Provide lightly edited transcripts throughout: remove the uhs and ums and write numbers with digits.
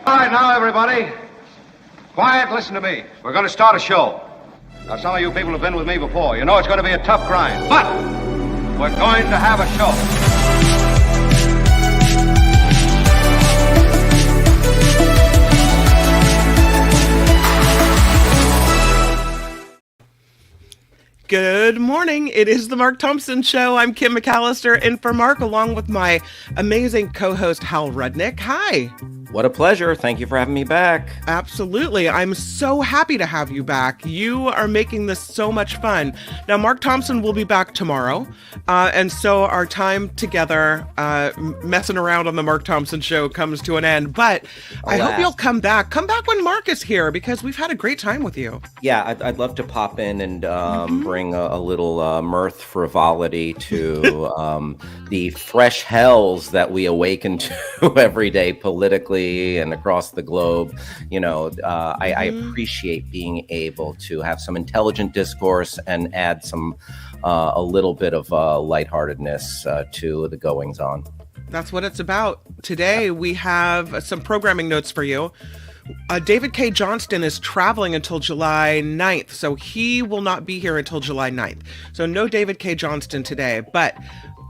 All right, now, everybody, quiet, listen to me. We're going to start a show. Now, some of you people have been with me before. You know it's going to be a tough grind, but we're going to have a show. Good morning. It is the Mark Thompson Show. I'm Kim McAllister in for Mark, along with my amazing co-host, Hal Rudnick. Hi. What a pleasure. Thank you for having me back. Absolutely. I'm so happy to have you back. You are making this so much fun. Now, Mark Thompson will be back tomorrow, and so our time together messing around on the Mark Thompson Show comes to an end. But I hope you'll come back. Come back when Mark is here, because we've had a great time with you. Yeah, I'd love to pop in and bring a little mirth, frivolity to the fresh hells that we awaken to every day politically and across the globe. You know, I appreciate being able to have some intelligent discourse and add some a little bit of lightheartedness to the goings on. That's what it's about. Today we have some programming notes for you. David K. Johnston is traveling until July 9th, so he will not be here until July 9th. So no David K. Johnston today, but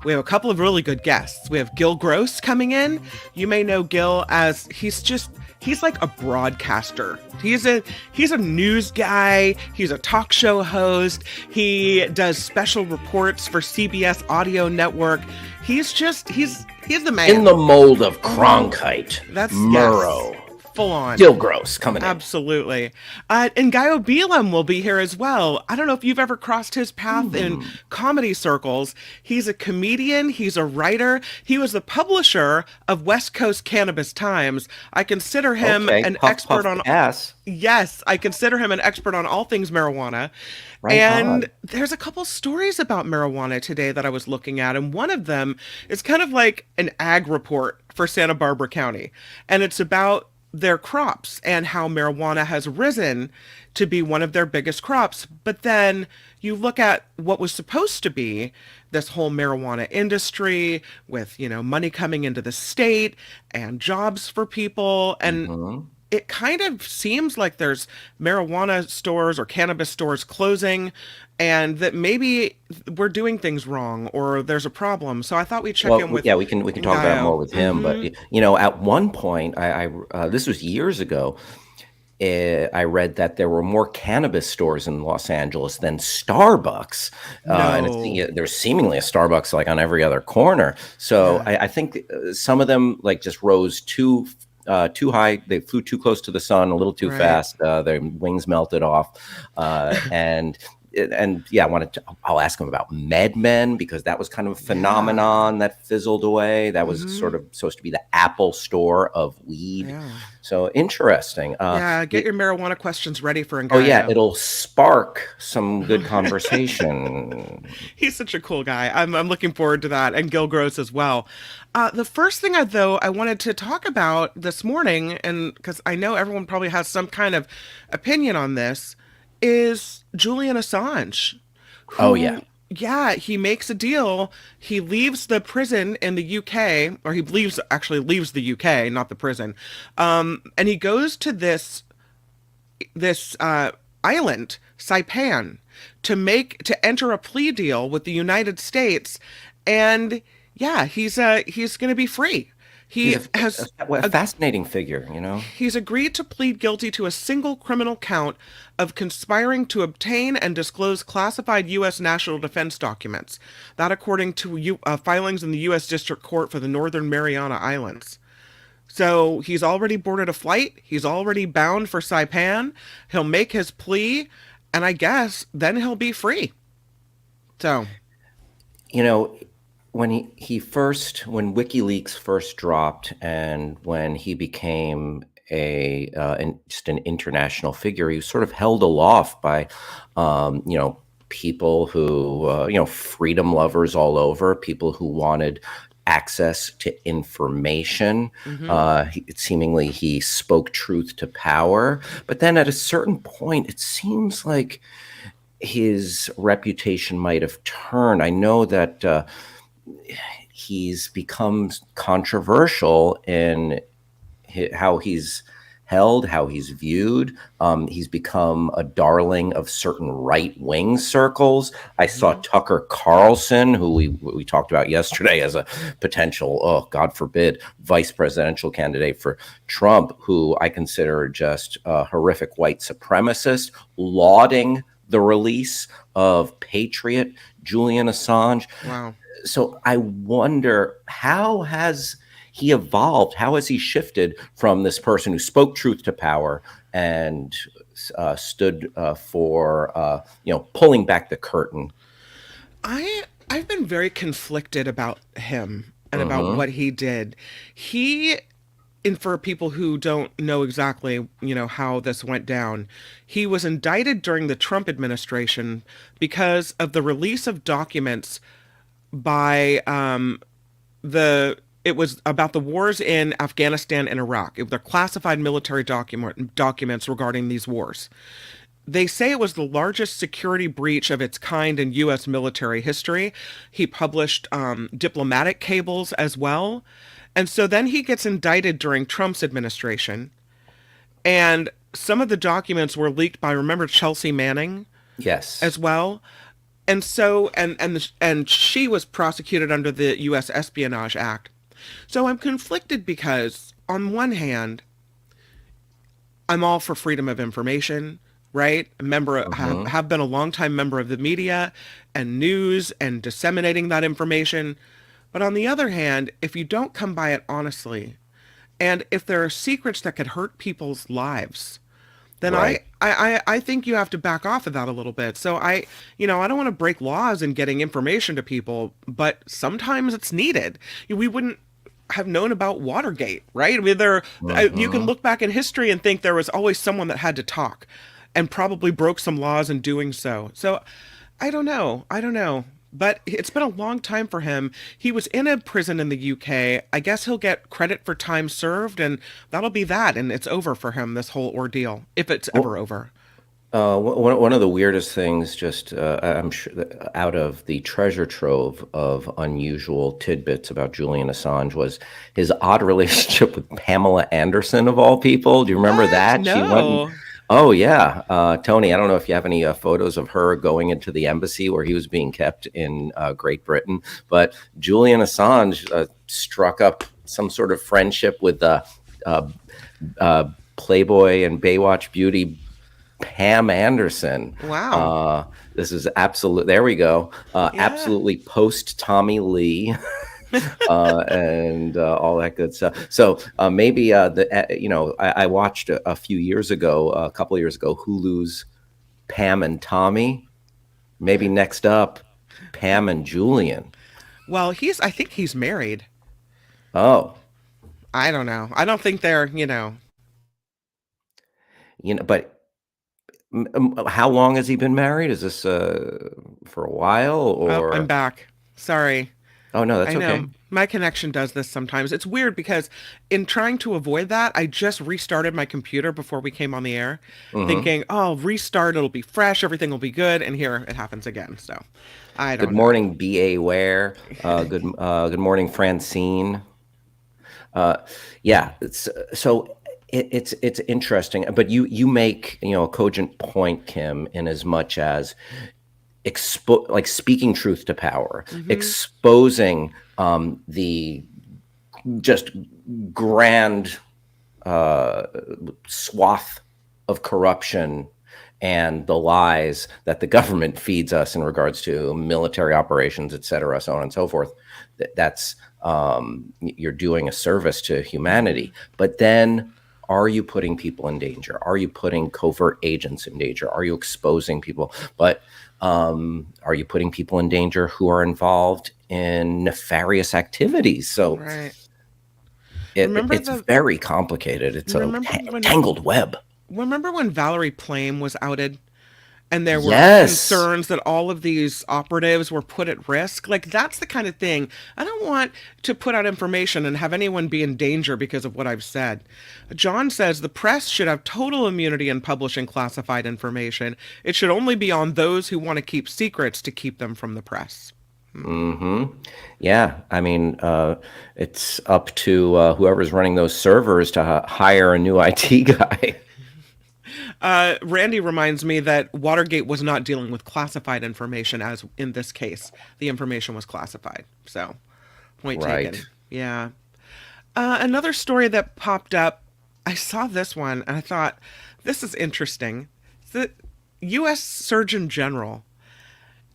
we have a couple of really good guests. We have Gil Gross coming in. You may know Gil as he's like a broadcaster. He's a news guy. He's a talk show host. He does special reports for CBS Audio Network. He's the man. In the mold of Cronkite. That's Murrow. Yes. Full on. Gil Gross coming in. Absolutely. And Ngaio Bealum will be here as well. I don't know if you've ever crossed his path in comedy circles. He's a comedian. He's a writer. He was the publisher of West Coast Cannabis Times. I consider him an expert on ass. Yes, I consider him an expert on all things marijuana. Right and on. There's a couple stories about marijuana today that I was looking at, and one of them is kind of like an ag report for Santa Barbara County, and it's about their crops and how marijuana has risen to be one of their biggest crops. But then you look at what was supposed to be this whole marijuana industry with, money coming into the state and jobs for people. And it kind of seems like there's marijuana stores or cannabis stores closing, and that maybe we're doing things wrong or there's a problem. So I thought we'd check in with we can talk about it more with him. But at one point, I this was years ago, I read that there were more cannabis stores in Los Angeles than Starbucks. And there's seemingly a Starbucks like on every other corner. So I think some of them like just rose too high. They flew too close to the sun, a little too fast. Their wings melted off. I'll ask him about MedMen, because that was kind of a phenomenon that fizzled away. That was sort of supposed to be the Apple store of weed. Yeah. So interesting. Get your marijuana questions ready for Ngaio. Oh yeah, it'll spark some good conversation. He's such a cool guy. I'm looking forward to that, and Gil Gross as well. The first thing I wanted to talk about this morning, and because I know everyone probably has some kind of opinion on this, is Julian Assange. Yeah, he makes a deal. He leaves the prison in the UK, or he leaves the UK, not the prison. And he goes to this island, Saipan, to enter a plea deal with the United States. And yeah, he's going to be free. He's a fascinating figure, He's agreed to plead guilty to a single criminal count of conspiring to obtain and disclose classified U.S. national defense documents. That according to filings in the U.S. District Court for the Northern Mariana Islands. So he's already boarded a flight. He's already bound for Saipan. He'll make his plea, and I guess then he'll be free. So, when when WikiLeaks first dropped, and when he became just an international figure, he was sort of held aloft by, people who, freedom lovers all over, people who wanted access to information. Seemingly he spoke truth to power. But then at a certain point, it seems like his reputation might have turned. I know that he's become controversial in how he's held, how he's viewed. He's become a darling of certain right-wing circles. I saw Tucker Carlson, who we talked about yesterday as a potential, oh, God forbid, vice presidential candidate for Trump, who I consider just a horrific white supremacist, lauding the release of patriot Julian Assange. Wow. So I wonder, how has he evolved? How has he shifted from this person who spoke truth to power and stood for pulling back the curtain? I've been very conflicted about him and about what he did. And for people who don't know exactly, how this went down, he was indicted during the Trump administration because of the release of documents by it was about the wars in Afghanistan and Iraq. They're classified military documents regarding these wars. They say it was the largest security breach of its kind in U.S. military history. He published diplomatic cables as well. And so then he gets indicted during Trump's administration. And some of the documents were leaked by, remember, Chelsea Manning? Yes. As well. And so, and she was prosecuted under the U.S. Espionage Act. So I'm conflicted because, on one hand, I'm all for freedom of information, right? Have been a longtime member of the media and news and disseminating that information. But on the other hand, if you don't come by it honestly, and if there are secrets that could hurt people's lives, then right. I think you have to back off of that a little bit. So I don't want to break laws in getting information to people, but sometimes it's needed. We wouldn't have known about Watergate, right? I mean, you can look back in history and think there was always someone that had to talk and probably broke some laws in doing so. So I don't know. But it's been a long time for him. He was in a prison in the UK. I guess he'll get credit for time served, and that'll be that. And it's over for him, this whole ordeal, if it's ever over. One of the weirdest things, just I'm sure, out of the treasure trove of unusual tidbits about Julian Assange was his odd relationship with Pamela Anderson, of all people. Do you remember that? No. Oh, yeah. Tony, I don't know if you have any photos of her going into the embassy where he was being kept in Great Britain. But Julian Assange struck up some sort of friendship with Playboy and Baywatch beauty Pam Anderson. Wow. This is absolute. There we go. Absolutely post Tommy Lee. And all that good stuff. So maybe I watched a couple years ago, Hulu's Pam and Tommy. Maybe next up, Pam and Julian. Well, I think he's married. Oh, I don't know. I don't think they're, but how long has he been married? Is this for a while or? Oh, I'm back. Sorry. Oh, no, that's I know. okay. My connection does this sometimes. It's weird because in trying to avoid that, I just restarted my computer before we came on the air, thinking, oh, restart, it'll be fresh, everything will be good, and here it happens again. So I don't know. Good morning, B.A. Ware. Good morning, Francine. It's interesting, but you make a cogent point, Kim, in as much as speaking truth to power, exposing the just grand swath of corruption and the lies that the government feeds us in regards to military operations, et cetera, so on and so forth. That's you're doing a service to humanity. But then, are you putting people in danger? Are you putting covert agents in danger? Are you exposing people? But are you putting people in danger who are involved in nefarious activities? So right. it's very complicated. It's a tangled web. Remember when Valerie Plame was outed? And there were concerns that all of these operatives were put at risk. Like, that's the kind of thing. I don't want to put out information and have anyone be in danger because of what I've said. John says the press should have total immunity in publishing classified information. It should only be on those who want to keep secrets to keep them from the press. Yeah, I mean, it's up to whoever's running those servers to hire a new IT guy. Randy reminds me that Watergate was not dealing with classified information, as in this case, the information was classified. So, point taken. Right. Yeah. Another story that popped up, I saw this one and I thought, this is interesting. The U.S. Surgeon General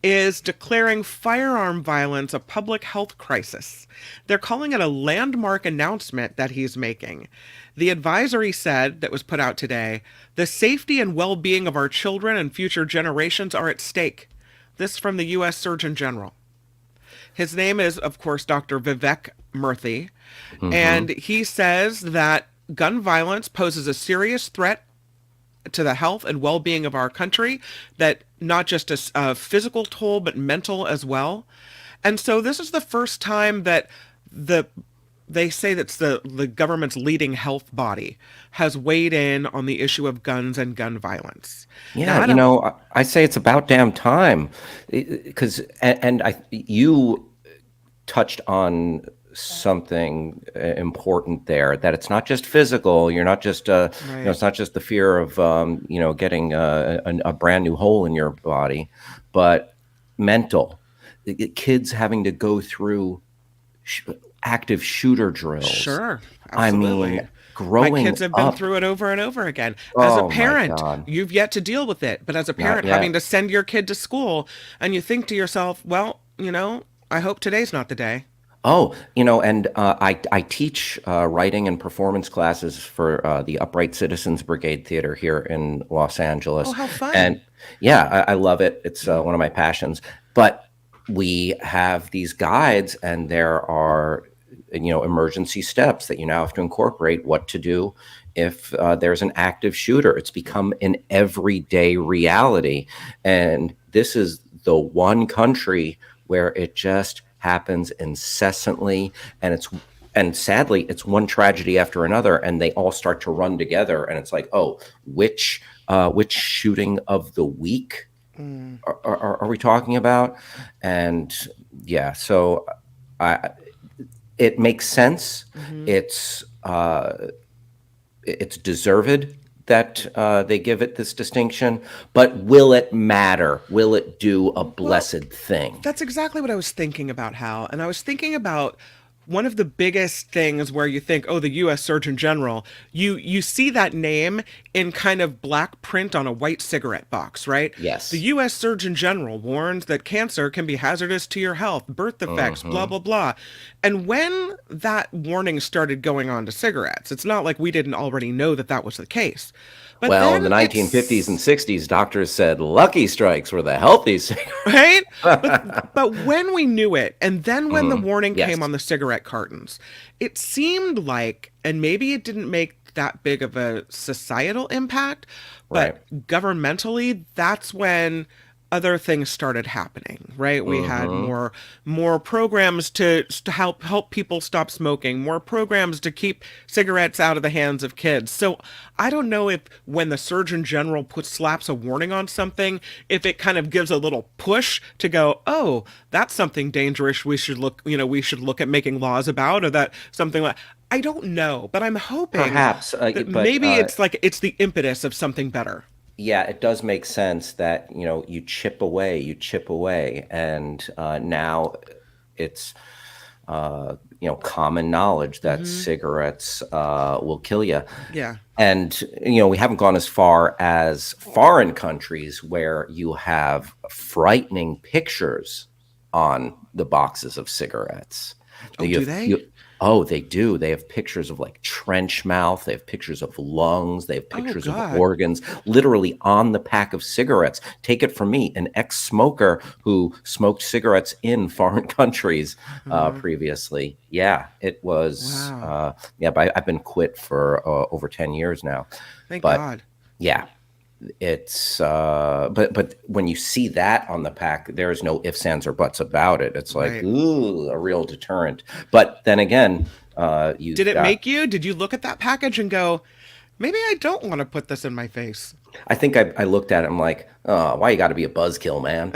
is declaring firearm violence a public health crisis. They're calling it a landmark announcement that he's making. The advisory said, that was put out today, the safety and well-being of our children and future generations are at stake. This from the U.S. Surgeon General. His name is, of course, Dr. Vivek Murthy, and he says that gun violence poses a serious threat to the health and well-being of our country, that not just a physical toll, but mental as well. And so this is the first time that they say that's the government's leading health body has weighed in on the issue of guns and gun violence. Yeah, Now, I say it's about damn time, because you touched on something important there, that it's not just physical. You're not just it's not just the fear of getting a brand new hole in your body, but mental. Kids having to go through active shooter drills. Sure, I absolutely. mean, growing My kids have been up. through it over and over again. As a Oh my parent, God. you've yet to deal with it. But as a parent, Not having yet. to send your kid to school, and you think to yourself, well, I hope today's not the day. Oh, and I teach writing and performance classes for the Upright Citizens Brigade Theater here in Los Angeles. Oh, how fun. And yeah, I love it. It's one of my passions. But we have these guides, and there are, emergency steps that you now have to incorporate what to do if there's an active shooter. It's become an everyday reality. And this is the one country where it just happens incessantly, and sadly it's one tragedy after another, and they all start to run together, and it's like, oh, which shooting of the week are we talking about? And yeah, so it makes sense. It's deserved that they give it this distinction, but will it matter? Will it do a blessed thing? That's exactly what I was thinking about, Hal. And I was thinking about one of the biggest things where you think, oh, the U.S. Surgeon General, you see that name in kind of black print on a white cigarette box, right? Yes. The U.S. Surgeon General warns that cancer can be hazardous to your health, birth defects, blah, blah, blah. And when that warning started going on to cigarettes, it's not like we didn't already know that that was the case. But Well, in then the 1950s and 60s, doctors said Lucky Strikes were the healthy cigarettes. right? But when we knew it, and then when the warning Yes. came on the cigarette cartons, it seemed like, and maybe it didn't make that big of a societal impact, but governmentally, that's when other things started happening, right? We had more programs to help people stop smoking, more programs to keep cigarettes out of the hands of kids. So I don't know if when the Surgeon General slaps a warning on something, if it kind of gives a little push to go, oh, that's something dangerous. We should look at making laws about, or that something like. I don't know, but I'm hoping Perhaps, that but, maybe it's the impetus of something better. Yeah, it does make sense that, you chip away, and now it's, common knowledge that cigarettes will kill you. Yeah. And, we haven't gone as far as foreign countries where you have frightening pictures on the boxes of cigarettes. Oh, do they? Oh, they do. They have pictures of like trench mouth. They have pictures of lungs. They have pictures of God. organs literally on the pack of cigarettes. Take it from me, an ex-smoker who smoked cigarettes in foreign countries previously. Yeah, it was. Wow. But I've been quit for over 10 years now. Thank But God. yeah, it's but when you see that on the pack, there's no ifs, ands, or buts about it. It's like, Right. ooh, a real deterrent. But then again, Did it make you? Did you look at that package and go, maybe I don't want to put this in my face? I think I looked at it. I'm like, oh, why you got to be a buzzkill, man?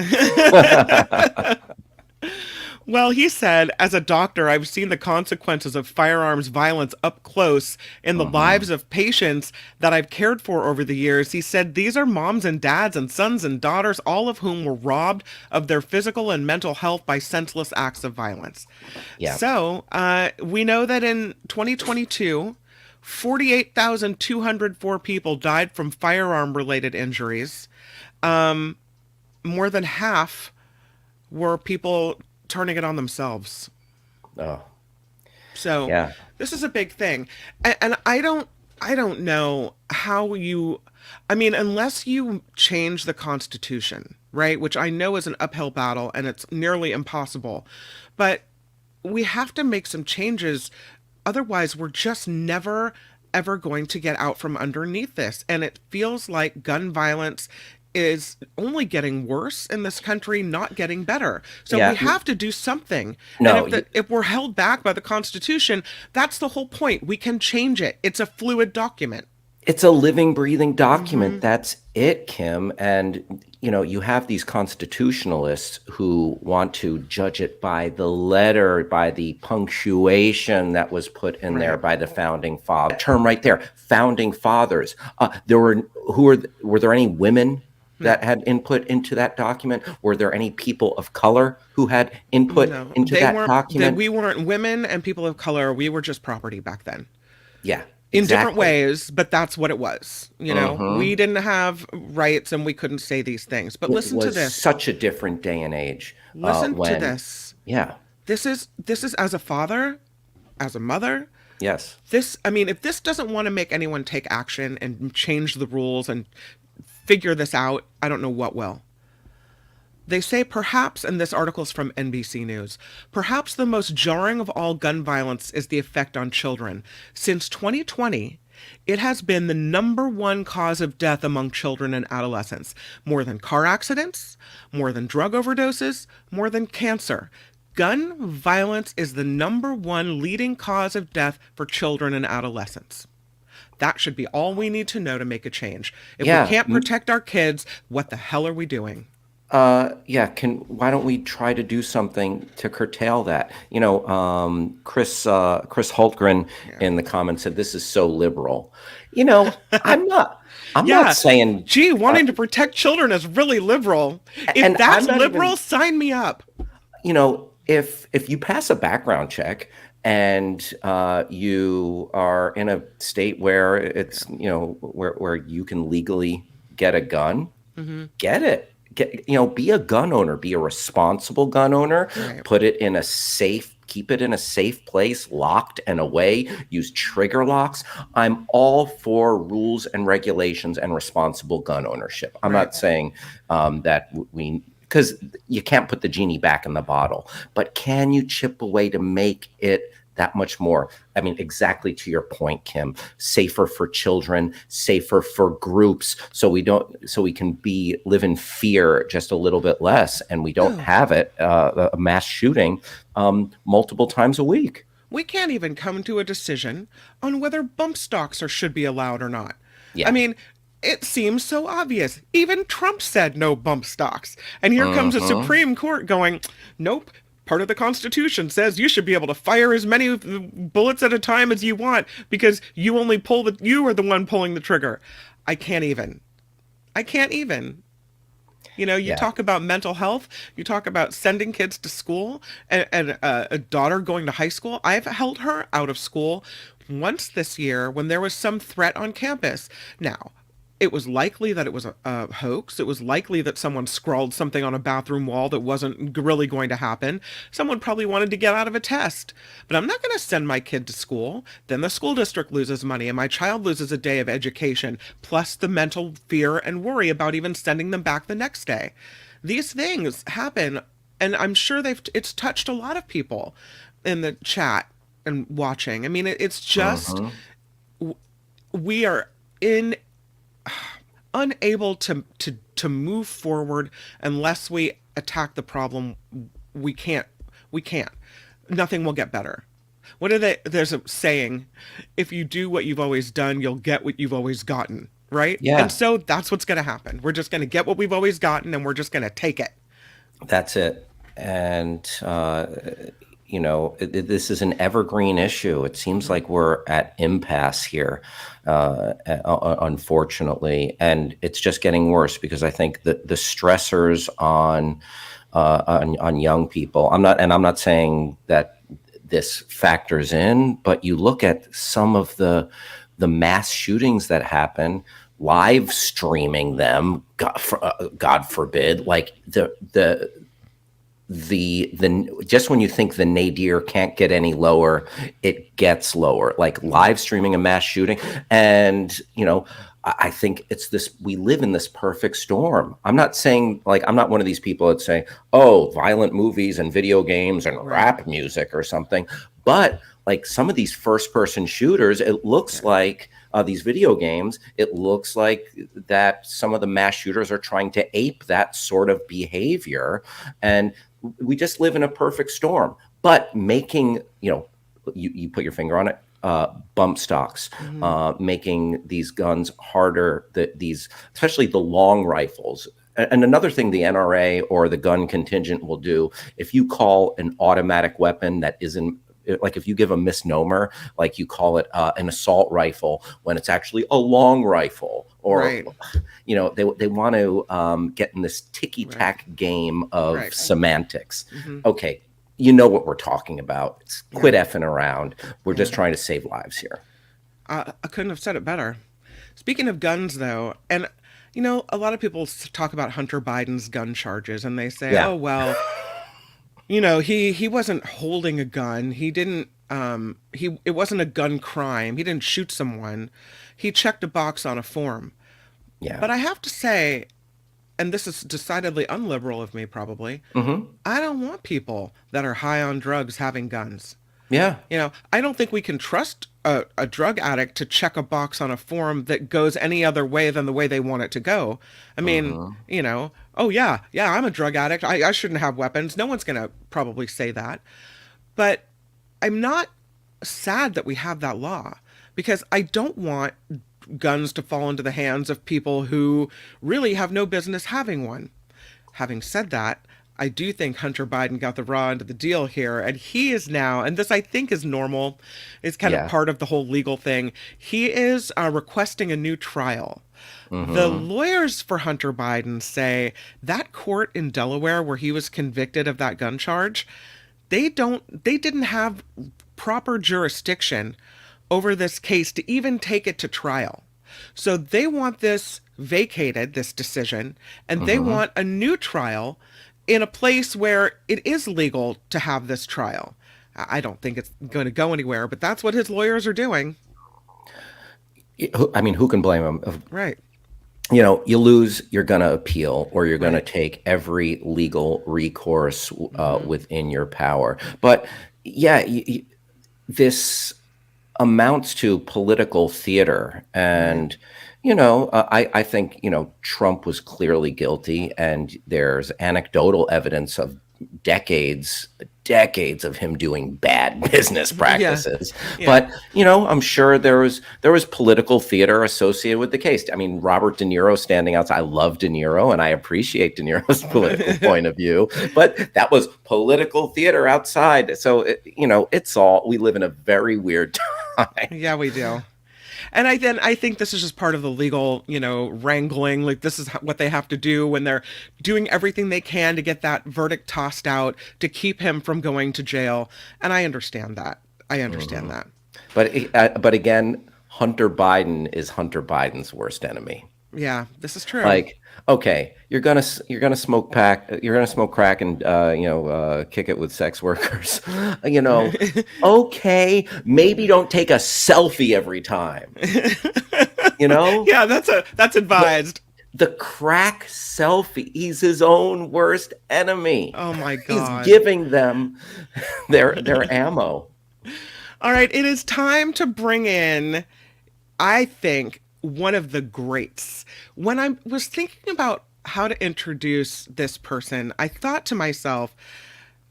Well, he said, as a doctor, I've seen the consequences of firearms violence up close in the Hmm. lives of patients that I've cared for over the years. He said, these are moms and dads and sons and daughters, all of whom were robbed of their physical and mental health by senseless acts of violence. Yeah. So, we know that in 2022, 48,204 people died from firearm related injuries. More than half were people turning it on themselves. Oh, So yeah. this is a big thing. And I don't know how you, I mean, unless you change the Constitution, right? Which I know is an uphill battle and it's nearly impossible. But we have to make some changes. Otherwise, we're just never, ever going to get out from underneath this. And it feels like gun violence is only getting worse in this country, not getting better. So we Yeah. have to do something. And No, if we're held back by the Constitution, that's the whole point. We can change it. It's a fluid document. it's a living, breathing Hmm. document. That's it, Kim. And, you have these constitutionalists who want to judge it by the letter, by the punctuation that was put in there Right. by the founding father. Term right there, founding fathers. There were were there any women No. that had input into that document? Were there any people of color who had input No. into that document? We weren't women and people of color. We were just property back then. Yeah, In different exactly. ways, but that's what it was. We Hmm. didn't have rights and we couldn't say these things. But It listen to was this. such a different day and age Listen to when, this. yeah, This is as a father, as a mother. yes, I mean, if this doesn't want to make anyone take action and change the rules and figure this out, I don't know what will. They say perhaps, and this article is from NBC News, perhaps the most jarring of all gun violence is the effect on children. Since 2020, it has been the number one cause of death among children and adolescents, more than car accidents, more than drug overdoses, more than cancer. Gun violence is the number one leading cause of death for children and adolescents. That should be all we need to know to make a change. If we yeah, can't protect our kids, what the hell are we doing? yeah. Why don't we try to do something to curtail that? Chris Hultgren Yeah. in the comments said this is so liberal. You know, I'm not. I'm not Yeah. saying, Gee, wanting to protect children is really liberal. If and I'm that's not liberal, even. sign me up. If you pass a background check and you are in a state where it's where you can legally get a gun, Hmm. get it. Be a gun owner, be a responsible gun owner, Right. keep it in a safe place, locked and away, use trigger locks. I'm all for rules and regulations and responsible gun ownership. I'm Right. not saying that we, because you can't put the genie back in the bottle, but can you chip away to make it that much more? I mean, exactly to your point, Kim, safer for children, safer for groups, so we can live in fear just a little bit less, and we don't Oh, have a mass shooting multiple times a week. we can't even come to a decision on whether bump stocks should be allowed or not. I Yeah. mean, it seems so obvious. Even Trump said no bump stocks. And here comes a Hmm. Supreme Court going, nope. Part of the Constitution says you should be able to fire as many bullets at a time as you want because you are the one pulling the trigger. I can't even. I can't even. You Yeah. talk about mental health, you talk about sending kids to school, and a daughter going to high school. I've held her out of school once this year when there was some threat on campus. Now, it was likely that it was a hoax. It was likely that someone scrawled something on a bathroom wall that wasn't really going to happen. Someone probably wanted to get out of a test. But I'm not going to send my kid to school. Then the school district loses money and my child loses a day of education, plus the mental fear and worry about even sending them back the next day. These things happen, and I'm sure it's touched a lot of people in the chat and watching. I mean, it's just Hmm. we are in unable to move forward unless we attack the problem. We can't we can't nothing will get better. There's a saying, if you do what you've always done, you'll get what you've always gotten, right? And Yeah, so that's what's going to happen. We're just going to get what we've always gotten and we're just going to take it. that's it. and this is an evergreen issue. It seems like we're at impasse here, unfortunately, and it's just getting worse because I think that the stressors on young people. I'm not saying that this factors in, but you look at some of the mass shootings that happen, live streaming them, God forbid, like the just when you think the nadir can't get any lower, it gets lower, like live streaming a mass shooting. And I think it's this, we live in this perfect storm. I'm not saying, like, I'm not one of these people that say, oh, violent movies and video games and rap music or something, but like some of these first person shooters, it looks like these video games, it looks like that some of the mass shooters are trying to ape that sort of behavior. And we just live in a perfect storm, but making, you put your finger on it, bump stocks, making these guns harder, especially the long rifles. And another thing the NRA or the gun contingent will do, if you call an automatic weapon that isn't, like if you give a misnomer, like you call it an assault rifle when it's actually a long rifle, or they want to get in this ticky-tack game of semantics. Okay, you know what we're talking about. Quit effing around. We're just trying to save lives here. I couldn't have said it better. Speaking of guns, though, and a lot of people talk about Hunter Biden's gun charges, and they say, oh well. He wasn't holding a gun. He didn't, it wasn't a gun crime. He didn't shoot someone. He checked a box on a form. Yeah. But I have to say, and this is decidedly unliberal of me probably, I don't want people that are high on drugs having guns. Yeah. I don't think we can trust a drug addict to check a box on a form that goes any other way than the way they want it to go. I mean, oh yeah, I'm a drug addict. I shouldn't have weapons. No one's going to probably say that. But I'm not sad that we have that law, because I don't want guns to fall into the hands of people who really have no business having one. Having said that, I do think Hunter Biden got the raw end of the deal here, and he is now, and this I think is normal, it's kind of part of the whole legal thing, he is requesting a new trial. The lawyers for Hunter Biden say that court in Delaware where he was convicted of that gun charge, they didn't have proper jurisdiction over this case to even take it to trial. So they want this vacated, this decision, and they want a new trial in a place where it is legal to have this trial. I don't think it's going to go anywhere, but that's what his lawyers are doing. I mean, who can blame him? Right. You lose, you're going to appeal, or you're going to take every legal recourse within your power. But yeah, this amounts to political theater. And I think, Trump was clearly guilty, and there's anecdotal evidence of decades of him doing bad business practices. Yeah. But, I'm sure there was political theater associated with the case. I mean, Robert De Niro standing outside. I love De Niro and I appreciate De Niro's political point of view, but that was political theater outside. So, it's all, we live in a very weird time. Yeah, we do. And I think this is just part of the legal, wrangling. Like, this is what they have to do when they're doing everything they can to get that verdict tossed out to keep him from going to jail. And I understand that. That. But again, Hunter Biden is Hunter Biden's worst enemy. Yeah, this is true. Like, okay, you're gonna smoke crack and kick it with sex workers. Okay, maybe don't take a selfie every time. Yeah, that's advised. The crack selfie. He's his own worst enemy. Oh my God. He's giving them their ammo. All right, it is time to bring in, I think, one of the greats. When I was thinking about how to introduce this person, I thought to myself,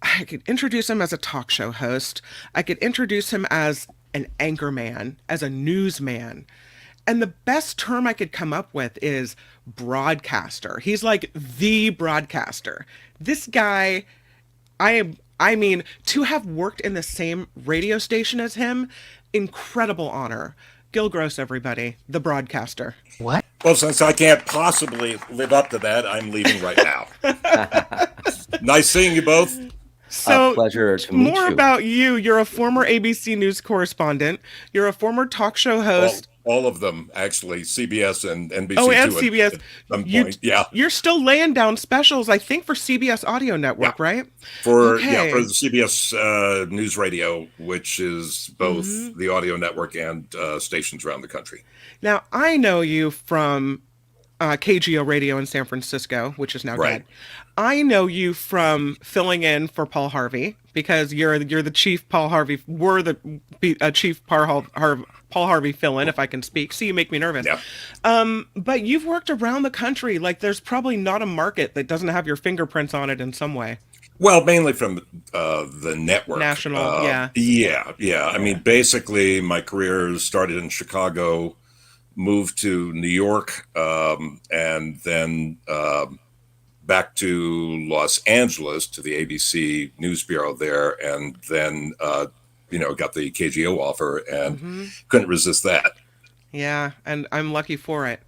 I could introduce him as a talk show host. I could introduce him as an anchorman, as a newsman. And the best term I could come up with is broadcaster. He's like the broadcaster. This guy I mean, to have worked in the same radio station as him, incredible honor. Gil Gross, everybody, the broadcaster. What? Well, since I can't possibly live up to that, I'm leaving right now. Nice seeing you both. So, a pleasure to meet more you. about you. You're a former ABC News correspondent. You're a former talk show host. All of them, actually, CBS and NBC. Oh, and CBS. At some point. Yeah. You're still laying down specials, I think, for CBS Audio Network, right? For the CBS News Radio, which is both the audio network and stations around the country. Now, I know you from KGO Radio in San Francisco, which is now dead. I know you from filling in for Paul Harvey because you're the chief Paul Harvey. We're the chief Paul Harvey fill-in, if I can speak. See, you make me nervous. Yeah. But you've worked around the country. Like, there's probably not a market that doesn't have your fingerprints on it in some way. Well, mainly from the network. National, yeah. Yeah. I mean, basically, my career started in Chicago, moved to New York, and then back to Los Angeles to the ABC News Bureau there, and then got the KGO offer and couldn't resist that. Yeah, and I'm lucky for it.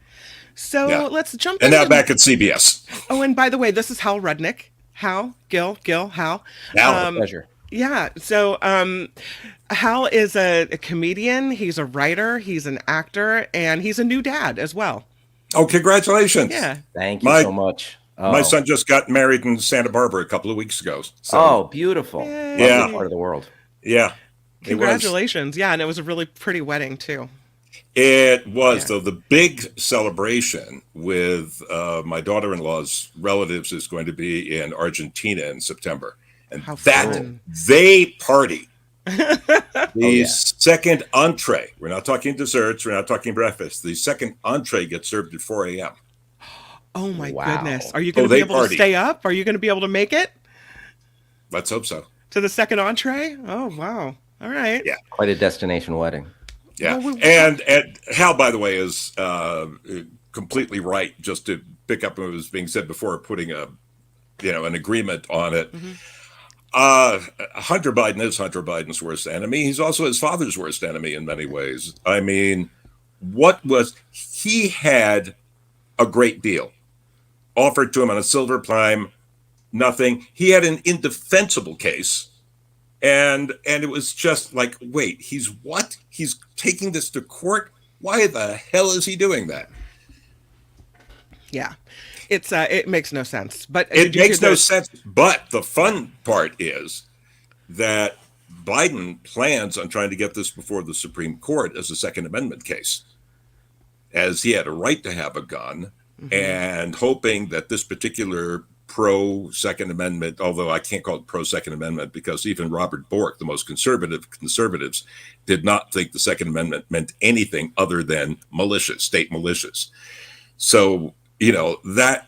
So let's jump and now back at CBS. Oh, and by the way, this is Hal Rudnick. Hal, Gil, Hal. Pleasure. Yeah, so Hal is a comedian, he's a writer, he's an actor, and he's a new dad as well. Oh, congratulations. Yeah. Thank you so much. My son just got married in Santa Barbara a couple of weeks ago. So. Oh, beautiful. Lovely part of the world. Yeah. Congratulations. Yeah, and it was a really pretty wedding, too. It was, though. The big celebration with my daughter-in-law's relatives is going to be in Argentina in September. And they party. The second entree, we're not talking desserts, we're not talking breakfast. The second entree gets served at 4 a.m. Oh, my goodness. Are you going to be able to stay up? Are you going to be able to make it? Let's hope so. To the second entree? Oh, wow. All right. Yeah. Quite a destination wedding. Yeah. Well, and Hal, by the way, is completely right, just to pick up what was being said before, putting an agreement on it. Hunter Biden is Hunter Biden's worst enemy. He's also his father's worst enemy in many ways. I mean, he had a great deal offered to him on a silver platter, nothing. He had an indefensible case, and it was just like, wait, he's taking this to court? Why the hell is he doing that? Yeah. It makes no sense. But it makes no sense. But the fun part is that Biden plans on trying to get this before the Supreme Court as a Second Amendment case, as he had a right to have a gun, and hoping that this particular pro-Second Amendment, although I can't call it pro-Second Amendment because even Robert Bork, the most conservatives, did not think the Second Amendment meant anything other than militias, state militias. So, that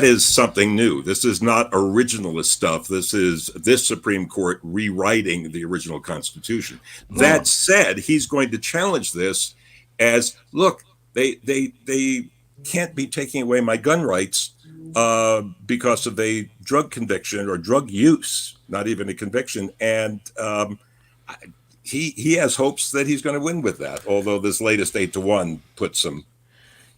is something new. This is not originalist stuff. This is this Supreme Court rewriting the original Constitution. That said, he's going to challenge this as, look, they can't be taking away my gun rights because of a drug conviction or drug use, not even a conviction. And he has hopes that he's going to win with that, although this latest 8-1 puts some.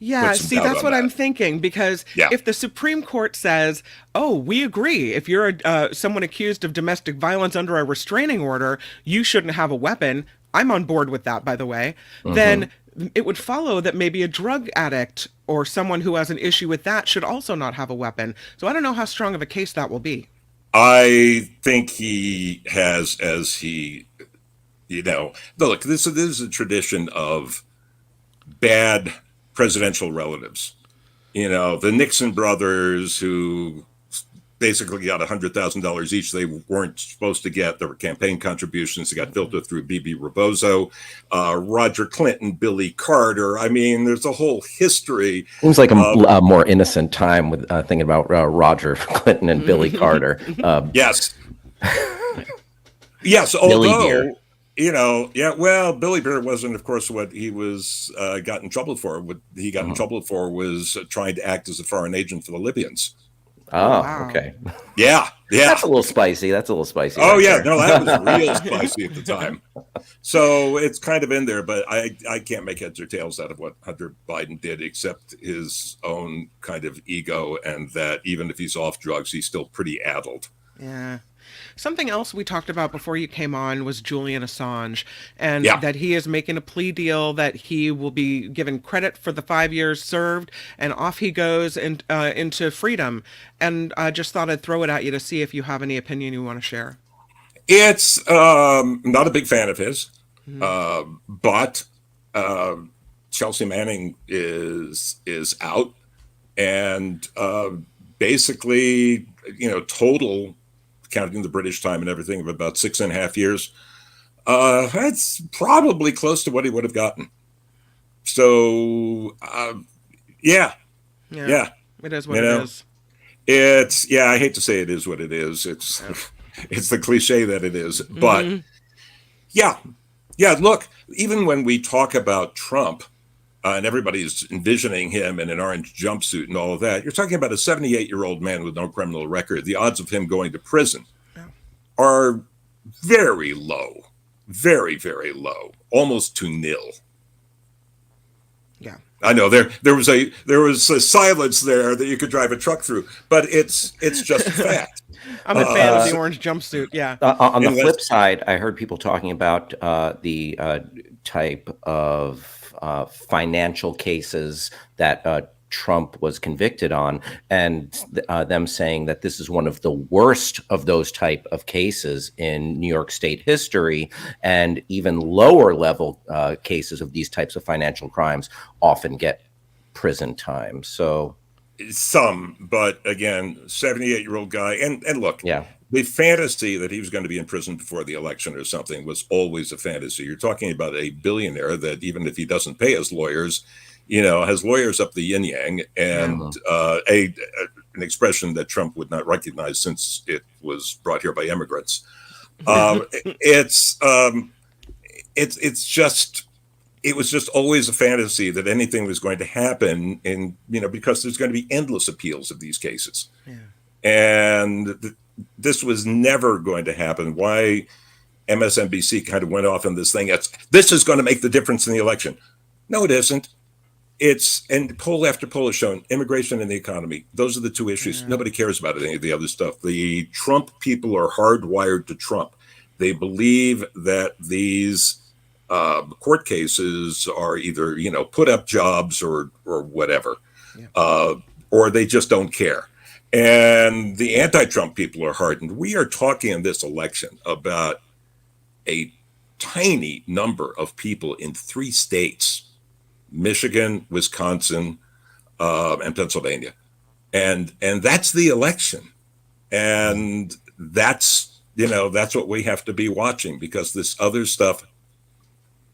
Yeah, see, that's what I'm thinking, because if the Supreme Court says, oh, we agree, if you're someone accused of domestic violence under a restraining order, you shouldn't have a weapon. I'm on board with that, by the way. Then it would follow that maybe a drug addict or someone who has an issue with that should also not have a weapon. So I don't know how strong of a case that will be. I think he has, as he, look, this is a tradition of bad presidential relatives. The Nixon brothers, who basically got $100,000 each they weren't supposed to get. There were campaign contributions that got filtered through B.B. Rebozo, Roger Clinton, Billy Carter. I mean, there's a whole history. Seems like a more innocent time with thinking about Roger Clinton and Billy Carter. Yes. Yes, although... Billy Beer wasn't, of course, what he was got in trouble for. What he got in trouble for was trying to act as a foreign agent for the Libyans. Oh, Oh, wow. okay. Yeah. That's a little spicy. Oh right yeah, there. no, that was real spicy at the time. So it's kind of in there, but I can't make heads or tails out of what Hunter Biden did, except his own kind of ego, and that even if he's off drugs, he's still pretty addled. Yeah. Something else we talked about before you came on was Julian Assange, and Yeah. that he is making a plea deal that he will be given credit for the 5 years served, and off he goes into freedom. And I just thought I'd throw it at you to see if you have any opinion you want to share. It's not a big fan of his, but Chelsea Manning is out, and basically, total, counting the British time and everything, of about 6.5 years. That's probably close to what he would have gotten. So, yeah. It is what it is. It's, I hate to say it is what it is. It's it's the cliche that it is, but yeah. Look, even when we talk about Trump, and everybody's envisioning him in an orange jumpsuit and all of that, you're talking about a 78-year-old man with no criminal record. The odds of him going to prison are very low, very, very low, almost to nil. Yeah. I know there was a silence there that you could drive a truck through, but it's just a fact. I'm a fan of the orange jumpsuit. Yeah. On the flip side, I heard people talking about the type of financial cases that Trump was convicted on, and them saying that this is one of the worst of those type of cases in New York State history, and even lower level cases of these types of financial crimes often get prison time. So some, but again, 78-year-old guy, and look, the fantasy that he was going to be in prison before the election or something was always a fantasy. You're talking about a billionaire that, even if he doesn't pay his lawyers, has lawyers up the yin yang, and an expression that Trump would not recognize since it was brought here by immigrants. It was just always a fantasy that anything was going to happen, and because there's going to be endless appeals of these cases, and this was never going to happen. Why MSNBC kind of went off on this thing? This is going to make the difference in the election. No, it isn't. And poll after poll has shown immigration and the economy. Those are the two issues. Nobody cares about any of the other stuff. The Trump people are hardwired to Trump. They believe that these court cases are either, put up jobs or whatever, or they just don't care. And the anti-Trump people are hardened. We are talking in this election about a tiny number of people in 3 states, Michigan, Wisconsin, and Pennsylvania. And that's the election. And that's what we have to be watching, because this other stuff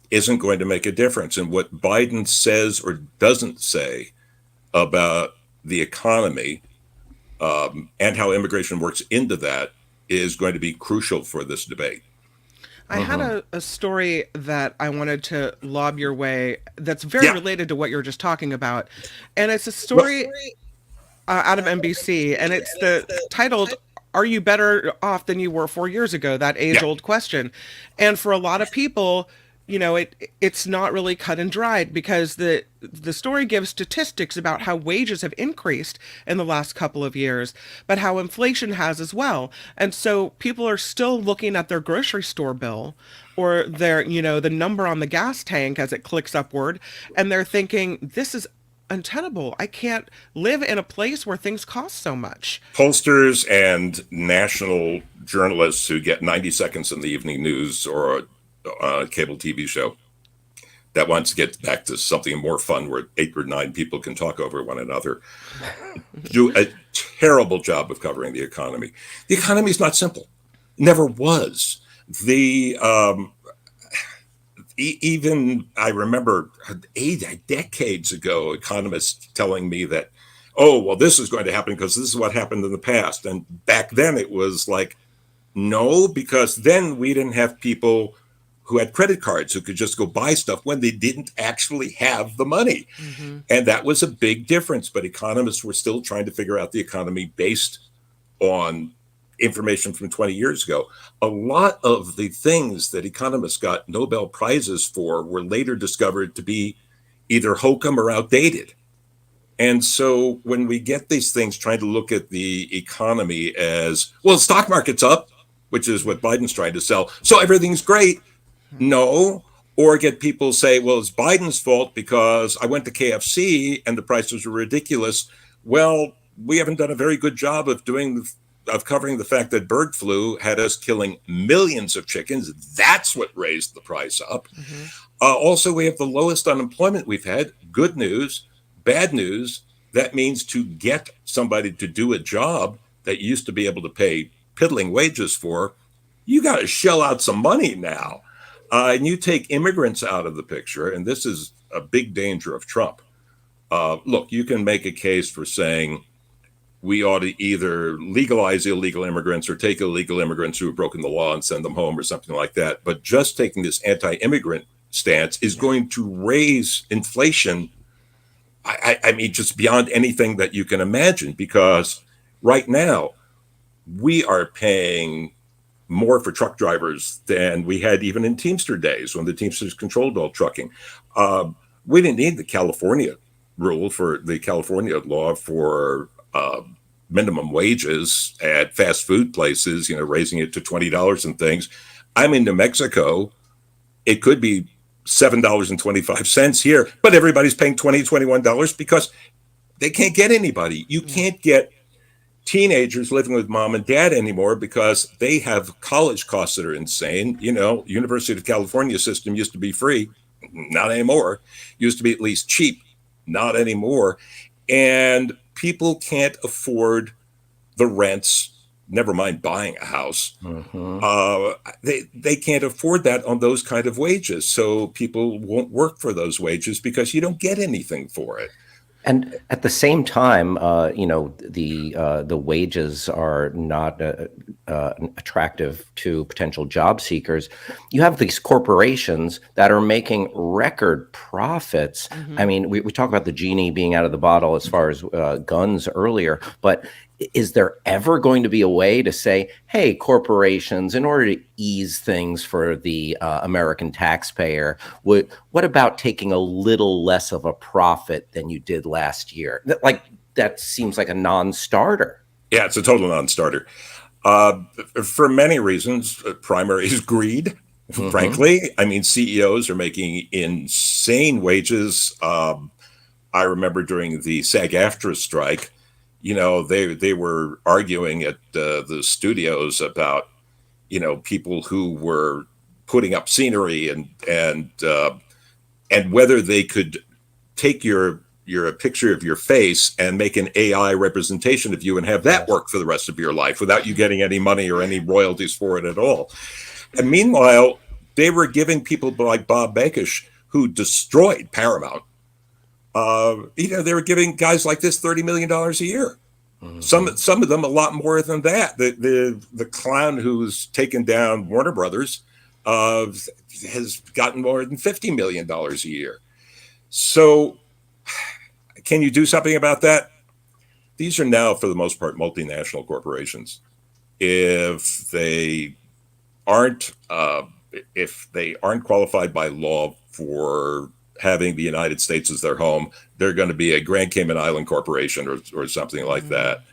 isn't going to make a difference. And what Biden says or doesn't say about the economy, and how immigration works into that, is going to be crucial for this debate. I had a story that I wanted to lob your way that's very related to what you were just talking about. And it's a story out of NBC, and it's titled, "Are You Better Off Than You Were 4 years ago?" That age-old question. And for a lot of people, it's not really cut and dried, because the story gives statistics about how wages have increased in the last couple of years, but how inflation has as well. And so people are still looking at their grocery store bill, or their, the number on the gas tank as it clicks upward, and they're thinking, this is untenable. I can't live in a place where things cost so much. Pollsters and national journalists who get 90 seconds in the evening news or a cable TV show that wants to get back to something more fun where 8 or 9 people can talk over one another do a terrible job of covering the economy. The economy is not simple. Never was. Even I remember decades ago, economists telling me that, this is going to happen because this is what happened in the past. And back then it was like, no, because then we didn't have people who had credit cards, who could just go buy stuff when they didn't actually have the money. Mm-hmm. And that was a big difference. But economists were still trying to figure out the economy based on information from 20 years ago. A lot of the things that economists got Nobel Prizes for were later discovered to be either hokum or outdated. And so when we get these things trying to look at the economy as, well, the stock market's up, which is what Biden's trying to sell, so everything's great. No. Or get people say, well, it's Biden's fault because I went to KFC and the prices were ridiculous. Well, we haven't done a very good job of covering the fact that bird flu had us killing millions of chickens. That's what raised the price up. Mm-hmm. Also, we have the lowest unemployment we've had. Good news, bad news. That means to get somebody to do a job that you used to be able to pay piddling wages for, you got to shell out some money now. And you take immigrants out of the picture, and this is a big danger of Trump. Look, you can make a case for saying we ought to either legalize illegal immigrants or take illegal immigrants who have broken the law and send them home or something like that. But just taking this anti-immigrant stance is going to raise inflation. I mean, just beyond anything that you can imagine, because right now we are paying more for truck drivers than we had even in Teamster days when the Teamsters controlled all trucking. We didn't need the California rule for the California law for minimum wages at fast food places, raising it to $20 and things. I'm in New Mexico. It could be $7.25 here, but everybody's paying $20, $21 because they can't get anybody. You can't get teenagers living with mom and dad anymore because they have college costs that are insane. University of California system used to be free, not anymore. Used to be at least cheap, not anymore. And people can't afford the rents, never mind buying a house. Mm-hmm. They can't afford that on those kind of wages. So people won't work for those wages because you don't get anything for it. And at the same time, the wages are not attractive to potential job seekers. You have these corporations that are making record profits. Mm-hmm. I mean, we talk about the genie being out of the bottle as far as guns earlier, but is there ever going to be a way to say, hey, corporations, in order to ease things for the American taxpayer, what about taking a little less of a profit than you did last year? That seems like a non-starter. Yeah, it's a total non-starter. For many reasons. Primary is greed, mm-hmm. Frankly. I mean, CEOs are making insane wages. I remember during the SAG-AFTRA strike, they were arguing at the studios about, people who were putting up scenery and whether they could take your picture of your face and make an AI representation of you and have that work for the rest of your life without you getting any money or any royalties for it at all. And meanwhile, they were giving people like Bob Bakish, who destroyed Paramount, they were giving guys like this $30 million a year. Mm-hmm. Some of them a lot more than that. The clown who's taken down Warner Brothers has gotten more than $50 million a year. So can you do something about that? These are now, for the most part, multinational corporations. If they aren't qualified by law for having the United States as their home, they're going to be a Grand Cayman Island corporation or something like that.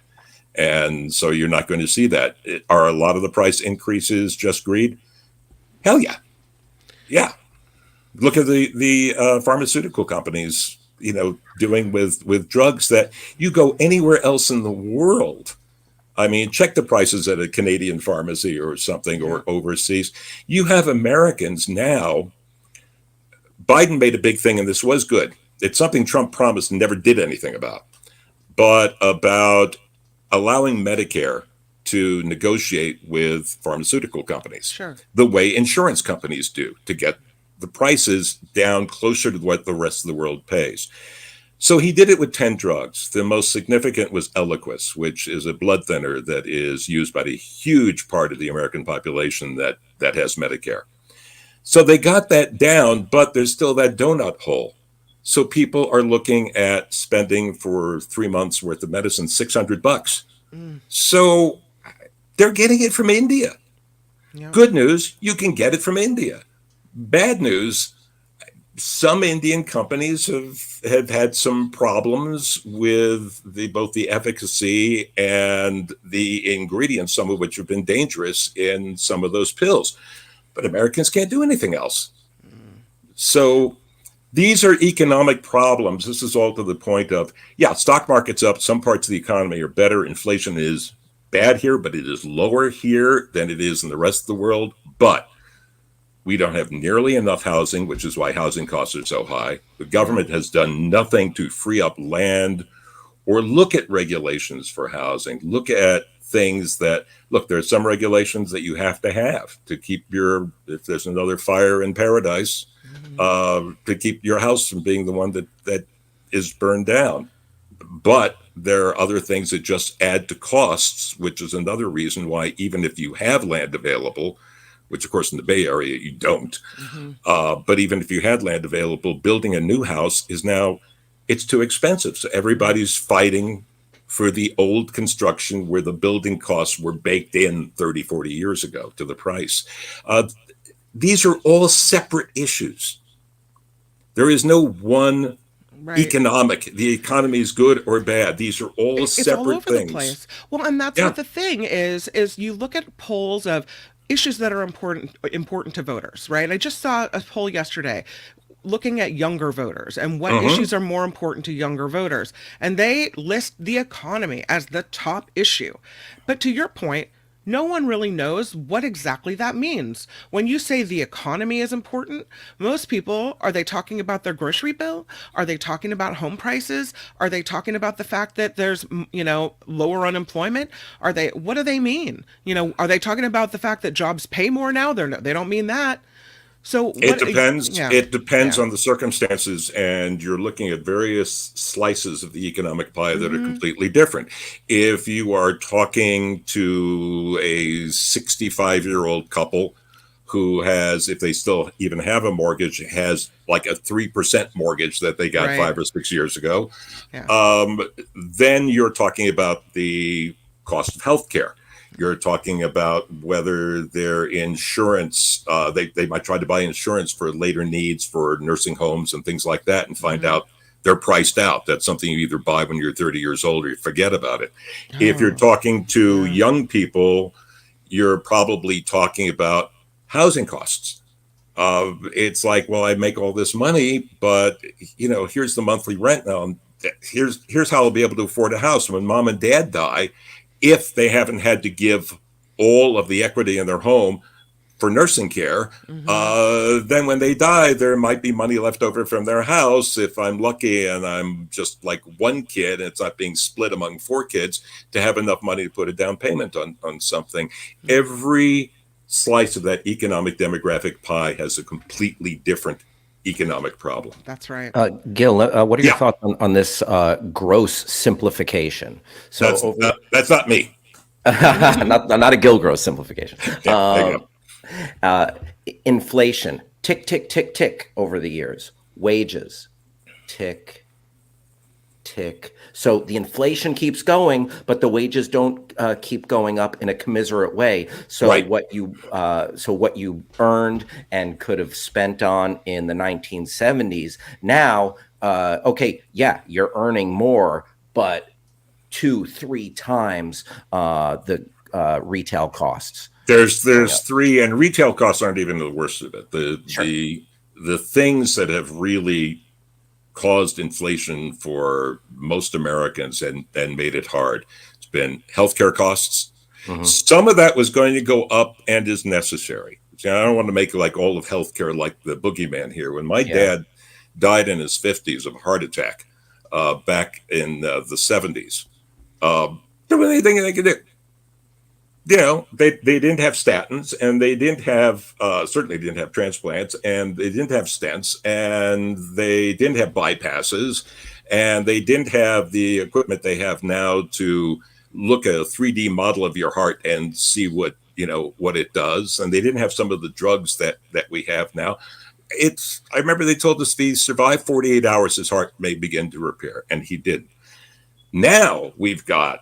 And so you're not going to see that. Are a lot of the price increases just greed? Hell yeah. Yeah. Look at the pharmaceutical companies, doing with drugs that you go anywhere else in the world. I mean, check the prices at a Canadian pharmacy or something or overseas. You have Americans now. Biden made a big thing, and this was good. It's something Trump promised and never did anything about, but about allowing Medicare to negotiate with pharmaceutical companies, sure, the way insurance companies do, to get the prices down closer to what the rest of the world pays. So he did it with 10 drugs. The most significant was Eliquis, which is a blood thinner that is used by a huge part of the American population that has Medicare. So they got that down, but there's still that donut hole. So people are looking at spending for 3 months worth of medicine, $600. So they're getting it from India. Yeah. Good news, you can get it from India. Bad news, some Indian companies have had some problems with both the efficacy and the ingredients, some of which have been dangerous in some of those pills. But Americans can't do anything else. So these are economic problems. This is all to the point of, yeah, stock market's up. Some parts of the economy are better. Inflation is bad here, but it is lower here than it is in the rest of the world. But we don't have nearly enough housing, which is why housing costs are so high. The government has done nothing to free up land or look at regulations for housing. Look at things that, look, there are some regulations that you have to keep if there's another fire in paradise, to keep your house from being the one that is burned down. But there are other things that just add to costs, which is another reason why even if you have land available, which of course in the Bay Area you don't, but even if you had land available, building a new house it's too expensive. So everybody's fighting for the old construction where the building costs were baked in 30, 40 years ago to the price. These are all separate issues. There is no one economic. The economy is good or bad. These are all separate all over things. The place. Well, and that's what the thing is you look at polls of issues that are important to voters, right? I just saw a poll yesterday looking at younger voters and what issues are more important to younger voters. And they list the economy as the top issue. But to your point, no one really knows what exactly that means. When you say the economy is important, most people, are they talking about their grocery bill? Are they talking about home prices? Are they talking about the fact that there's, lower unemployment? What do they mean? Are they talking about the fact that jobs pay more now? They don't mean that. So it depends. It depends on the circumstances, and you're looking at various slices of the economic pie that are completely different. If you are talking to a 65-year-old couple who has, if they still even have a mortgage, has like a 3% mortgage that they got 5 or 6 years ago, then you're talking about the cost of healthcare. You're talking about whether their insurance, they might try to buy insurance for later needs for nursing homes and things like that and find out they're priced out. That's something you either buy when you're 30 years old or you forget about it. If you're talking to young people, you're probably talking about housing costs. It's like, well, I make all this money, but, here's the monthly rent now. Here's how I'll be able to afford a house when mom and dad die. If they haven't had to give all of the equity in their home for nursing care, then when they die, there might be money left over from their house. If I'm lucky and I'm just like one kid and it's not being split among 4 kids, to have enough money to put a down payment on something. Every slice of that economic demographic pie has a completely different economic problem. That's right. Gil, what are your thoughts on this gross simplification? So that's not me. not a Gil Gross simplification. There you go. Inflation, tick, tick, tick, tick over the years. Wages, tick, tick. So the inflation keeps going, but the wages don't keep going up in a commiserate way. So what you earned and could have spent on in the 1970s, now, you're earning more, but 2-3 times the retail costs. There's 3, and retail costs aren't even the worst of it. The things that have really caused inflation for most Americans and made it hard. It's been healthcare costs. Some of that was going to go up and is necessary. I don't want to make like all of healthcare like the boogeyman here. When my dad died in his 50s of a heart attack back in the 70s, there wasn't anything they could do. They didn't have statins, and they didn't have certainly didn't have transplants, and they didn't have stents, and they didn't have bypasses, and they didn't have the equipment they have now to look at a 3D model of your heart and see what what it does, and they didn't have some of the drugs that we have now. I remember they told us if he survived 48 hours, his heart may begin to repair, and he did. Now we've got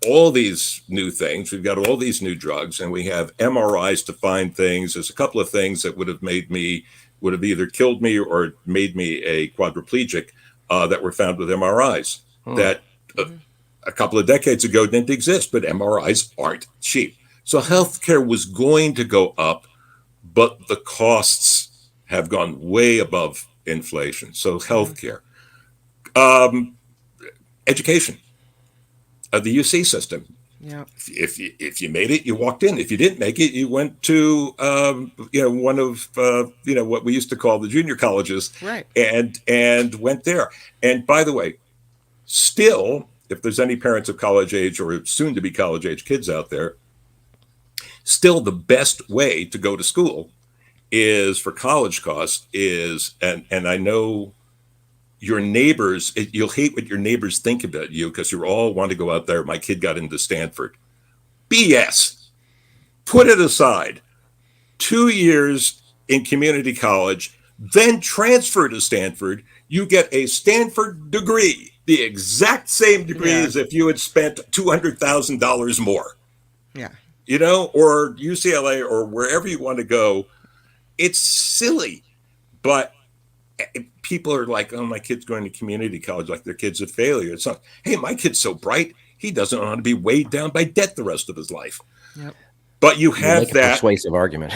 all these new things. We've got all these new drugs, and we have MRIs to find things. There's a couple of things that would have either killed me or made me a quadriplegic that were found with MRIs that a couple of decades ago didn't exist, but MRIs aren't cheap. So healthcare was going to go up, but the costs have gone way above inflation. So healthcare, education, the UC system. Yeah. If you made it, you walked in. If you didn't make it, you went to one of what we used to call the junior colleges, right? And went there. And by the way, still, if there's any parents of college age or soon to be college age kids out there, still the best way to go to school is for college costs and I know your neighbors, you'll hate what your neighbors think about you because you all want to go out there. My kid got into Stanford. BS. Put it aside. 2 years in community college, then transfer to Stanford. You get a Stanford degree, the exact same degree as if you had spent $200,000 more. Yeah. Or UCLA or wherever you want to go. It's silly, but people are like, oh, my kid's going to community college like their kid's a failure. It's not, hey, my kid's so bright, he doesn't want to be weighed down by debt the rest of his life. Yep. But you have that a persuasive argument.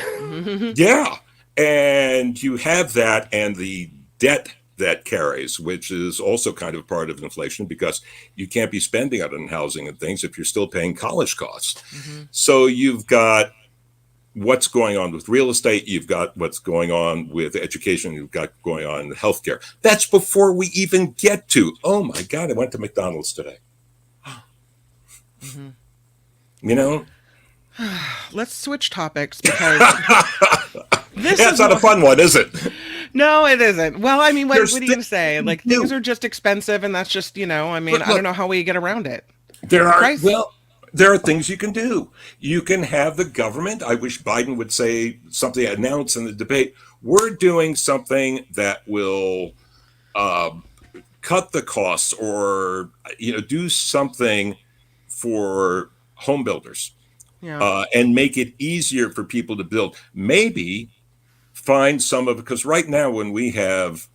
Yeah. And you have that and the debt that carries, which is also kind of part of inflation because you can't be spending it on housing and things if you're still paying college costs. So you've got what's going on with real estate, you've got what's going on with education, you've got going on in healthcare. That's before we even get to, oh my God, I went to McDonald's today. Let's switch topics because it's not a fun one, is it? No, it isn't. Well, I mean, what are you going to say? Like, things are just expensive, and that's just, I don't know how we get around it. There are things you can do. You can have the government. I wish Biden would say something, announce in the debate, we're doing something that will cut the costs or, do something for home builders and make it easier for people to build. Maybe find some of it, because right now when we have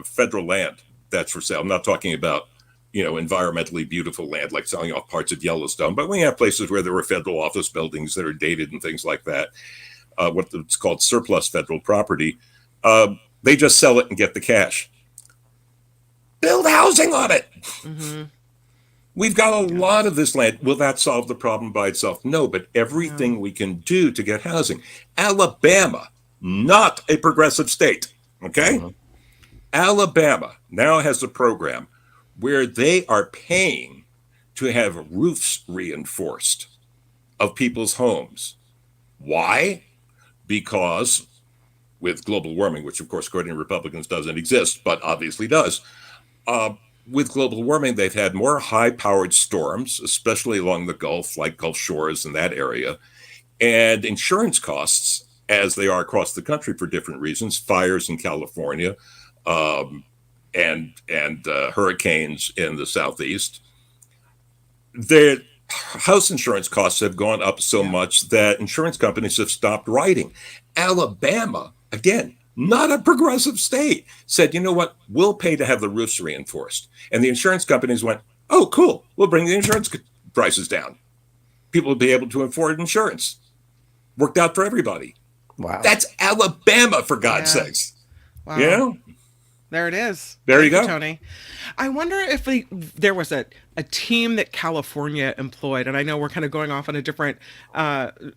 federal land that's for sale, I'm not talking about environmentally beautiful land, like selling off parts of Yellowstone. But we have places where there were federal office buildings that are dated and things like that, what's called surplus federal property. They just sell it and get the cash. Build housing on it. We've got a lot of this land. Will that solve the problem by itself? No, but everything we can do to get housing. Alabama, not a progressive state, okay? Alabama now has a program where they are paying to have roofs reinforced of people's homes. Why? Because with global warming, which of course, according to Republicans, doesn't exist, but obviously does. With global warming, they've had more high-powered storms, especially along the Gulf, like Gulf Shores and that area, and insurance costs, as they are across the country for different reasons, fires in California, and hurricanes in the Southeast. The house insurance costs have gone up so much that insurance companies have stopped writing. Alabama, again, not a progressive state, said, you know what, we'll pay to have the roofs reinforced. And the insurance companies went, oh, cool, we'll bring the insurance prices down. People will be able to afford insurance. Worked out for everybody. Wow. That's Alabama, for God's sakes. Wow. There it is. There you go. Tony. I wonder if there was a team that California employed, and I know we're kind of going off in a different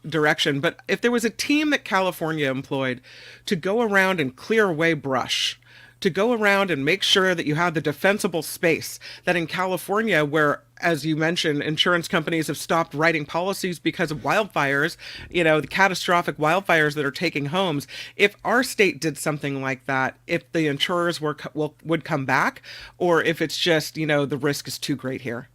direction, but if there was a team that California employed to go around and clear away brush, to go around and make sure that you have the defensible space that in California, where, as you mentioned, insurance companies have stopped writing policies because of wildfires, the catastrophic wildfires that are taking homes. If our state did something like that, if the insurers would come back, or if it's just, the risk is too great here.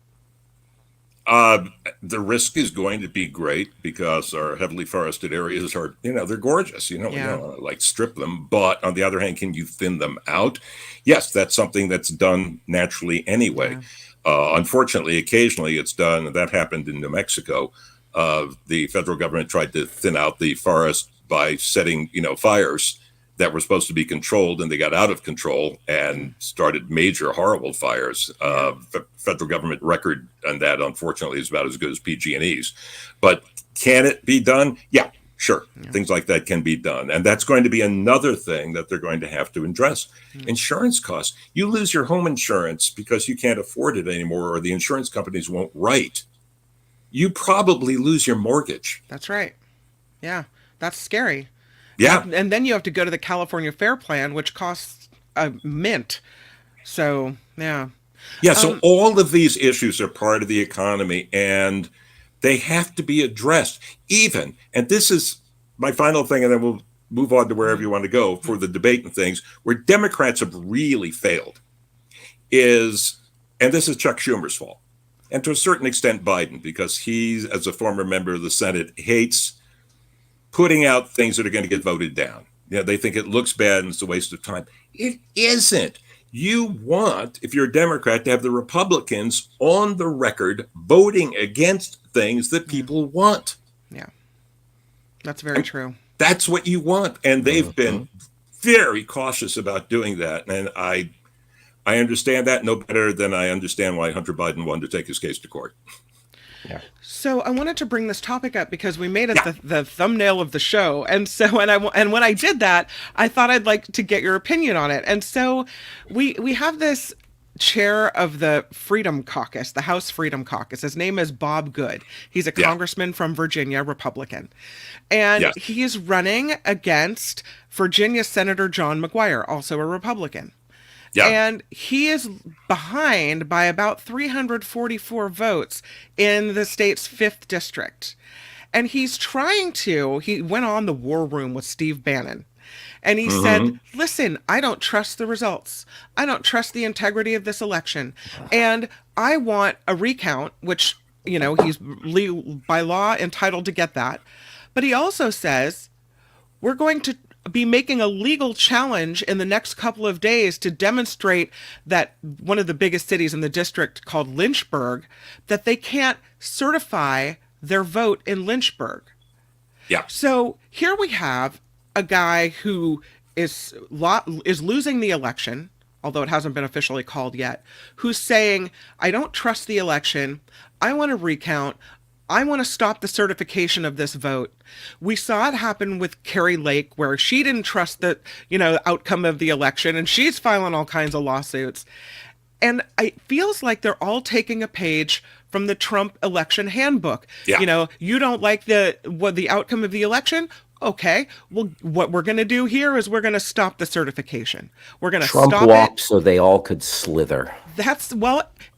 The risk is going to be great because our heavily forested areas are, they're gorgeous. You don't want to like strip them. But on the other hand, can you thin them out? Yes, that's something that's done naturally anyway. Unfortunately, occasionally it's done. That happened in New Mexico. The federal government tried to thin out the forest by setting, fires that were supposed to be controlled, and they got out of control and started major horrible fires. Federal government record on that, unfortunately, is about as good as PG&E's. But can it be done? Yeah, sure. Yeah. Things like that can be done. And that's going to be another thing that they're going to have to address. Insurance costs. You lose your home insurance because you can't afford it anymore, or the insurance companies won't write. You probably lose your mortgage. That's right. Yeah, that's scary. Yeah. And then you have to go to the California Fair Plan, which costs a mint. So, yeah. Yeah, so all of these issues are part of the economy, and they have to be addressed. And this is my final thing, and then we'll move on to wherever you want to go for the debate and things, where Democrats have really failed and this is Chuck Schumer's fault, and to a certain extent Biden, because he, as a former member of the Senate, hates putting out things that are going to get voted down. They think it looks bad and it's a waste of time. It isn't. You want, if you're a Democrat, to have the Republicans on the record voting against things that people want. Yeah, that's very true. That's what you want. And they've been very cautious about doing that. And I understand that no better than I understand why Hunter Biden wanted to take his case to court. Yeah. So I wanted to bring this topic up because we made it the thumbnail of the show, and so and when I did that, I thought I'd like to get your opinion on it. And so we have this chair of the Freedom Caucus, the House Freedom Caucus. His name is Bob Good. He's a congressman from Virginia, Republican, and he is running against Virginia Senator John McGuire, also a Republican. Yeah. And he is behind by about 344 votes in the state's 5th district. And he went on the War Room with Steve Bannon. And he said, listen, I don't trust the results. I don't trust the integrity of this election. And I want a recount, which, he's by law entitled to get that. But he also says, we're going to be making a legal challenge in the next couple of days to demonstrate that one of the biggest cities in the district, called Lynchburg, that they can't certify their vote in Lynchburg. Yeah. So here we have a guy who is losing the election, although it hasn't been officially called yet, who's saying, I don't trust the election. I want to recount. I want to stop the certification of this vote. We saw it happen with Kari Lake, where she didn't trust the, outcome of the election, and she's filing all kinds of lawsuits. And it feels like they're all taking a page from the Trump election handbook. Yeah. You don't like the outcome of the election? Okay, well, what we're going to do here is we're going to stop the certification. We're going to stop it. Trump walked so they all could slither.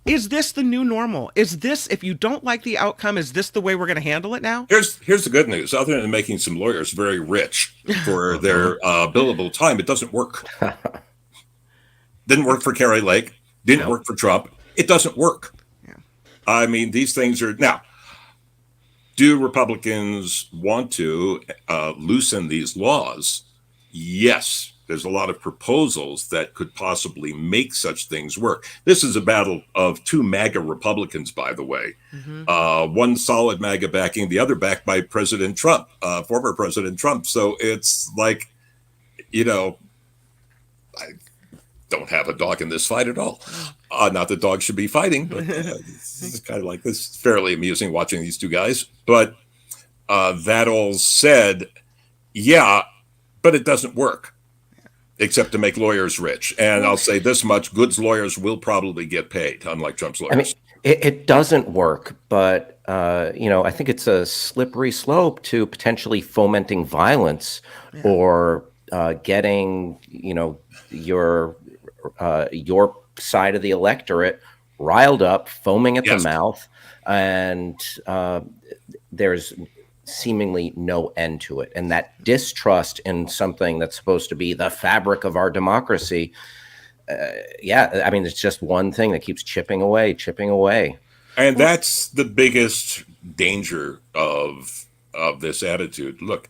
Is this the new normal? Is this, if you don't like the outcome, is this the way we're going to handle it now? Here's the good news. Other than making some lawyers very rich for their billable time, it doesn't work. Didn't work for Kari Lake. Didn't work for Trump. It doesn't work. Yeah. I mean, these things are now. Do Republicans want to loosen these laws? Yes. There's a lot of proposals that could possibly make such things work. This is a battle of 2 MAGA Republicans, by the way. One solid MAGA backing, the other backed by President Trump, former President Trump. So it's like, I don't have a dog in this fight at all. Not that dogs should be fighting, but it's kind of like this. Fairly amusing watching these two guys. But that all said, but it doesn't work. Except to make lawyers rich. And I'll say this much, Good's lawyers will probably get paid, unlike Trump's lawyers. I mean, it doesn't work, but, I think it's a slippery slope to potentially fomenting violence or getting, your side of the electorate riled up, foaming at the mouth, and there's seemingly no end to it. And that distrust in something that's supposed to be the fabric of our democracy, it's just one thing that keeps chipping away. And that's the biggest danger of this attitude. Look,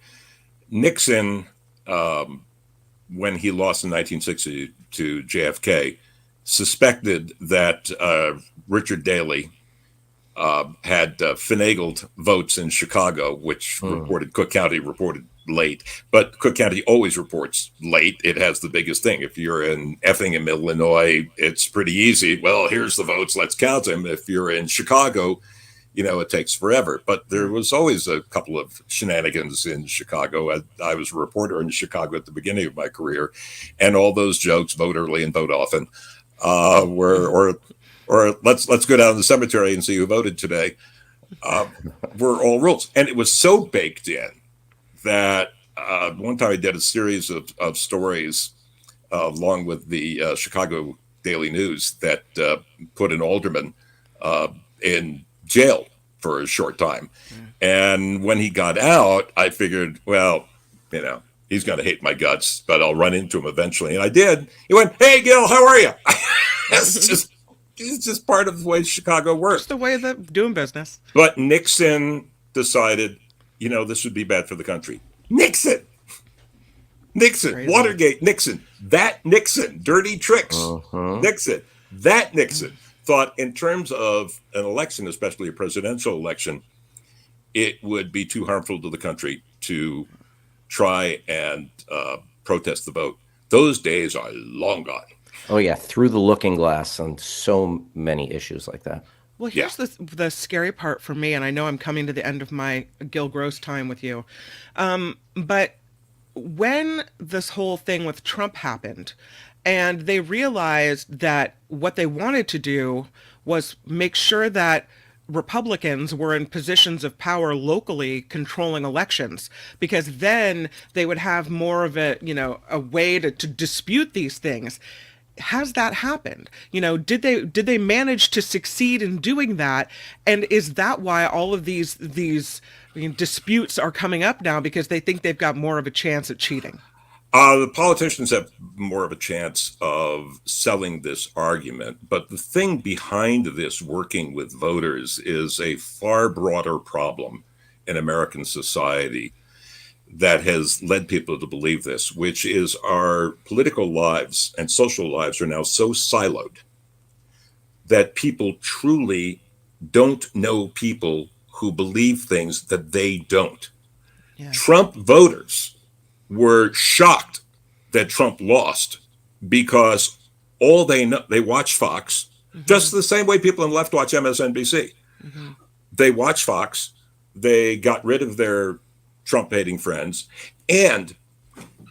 Nixon, when he lost in 1960 to JFK, suspected that Richard Daley had finagled votes in Chicago, which Cook County reported late. But Cook County always reports late. It has the biggest thing. If you're in Effingham, Illinois, it's pretty easy. Well, here's the votes. Let's count them. If you're in Chicago, it takes forever. But there was always a couple of shenanigans in Chicago. I was a reporter in Chicago at the beginning of my career, and all those jokes, vote early and vote often, were let's go down to the cemetery and see who voted today, were all rules. And it was so baked in that one time I did a series of stories along with the Chicago Daily News that put an alderman in jail for a short time. And when he got out, I figured, well, he's going to hate my guts, but I'll run into him eventually. And I did. He went, "Hey, Gil, how are you?" It's just part of the way Chicago works. Just the way that doing business. But Nixon decided, this would be bad for the country. Nixon, crazy. Watergate, Nixon, dirty tricks, Nixon, thought in terms of an election, especially a presidential election, it would be too harmful to the country to try and protest the vote. Those days are long gone. Oh, yeah, through the looking glass on so many issues like that. Well, here's the scary part for me, and I know I'm coming to the end of my Gil Gross time with you. But when this whole thing with Trump happened, and they realized that what they wanted to do was make sure that Republicans were in positions of power locally controlling elections, because then they would have more of a way to dispute these things. Has that happened? Did they manage to succeed in doing that? And is that why all of these disputes are coming up now, because they think they've got more of a chance at cheating? The politicians have more of a chance of selling this argument. But the thing behind this working with voters is a far broader problem in American society that has led people to believe this, which is our political lives and social lives are now so siloed that people truly don't know people who believe things that they don't. Yeah. Trump voters were shocked that Trump lost because all they know, they watch Fox, just the same way people on the left watch MSNBC. They watch Fox. They got rid of their Trump-hating friends. And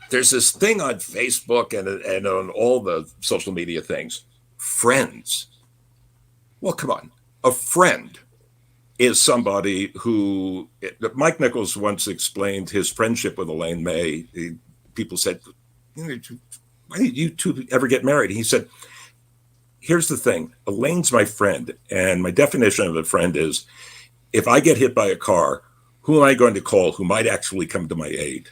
there's this thing on Facebook and on all the social media things, friends. Well, come on. A friend is somebody who, Mike Nichols once explained his friendship with Elaine May. People said, why did you two ever get married? He said, here's the thing. Elaine's my friend. And my definition of a friend is, if I get hit by a car, who am I going to call who might actually come to my aid?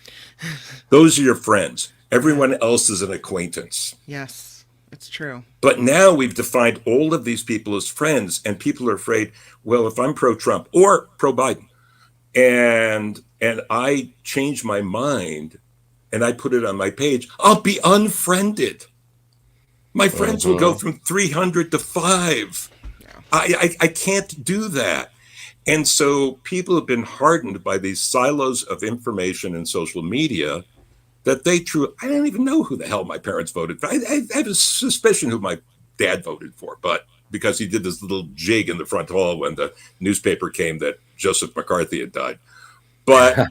Those are your friends. Everyone else is an acquaintance. Yes, it's true. But now we've defined all of these people as friends, and people are afraid, well, if I'm pro-Trump or pro-Biden, and I change my mind and I put it on my page, I'll be unfriended. My friends will go from 300 to 5. Yeah. I can't do that. And so people have been hardened by these silos of information and social media that I don't even know who the hell my parents voted for. I have a suspicion who my dad voted for, but because he did this little jig in the front hall when the newspaper came that Joseph McCarthy had died. But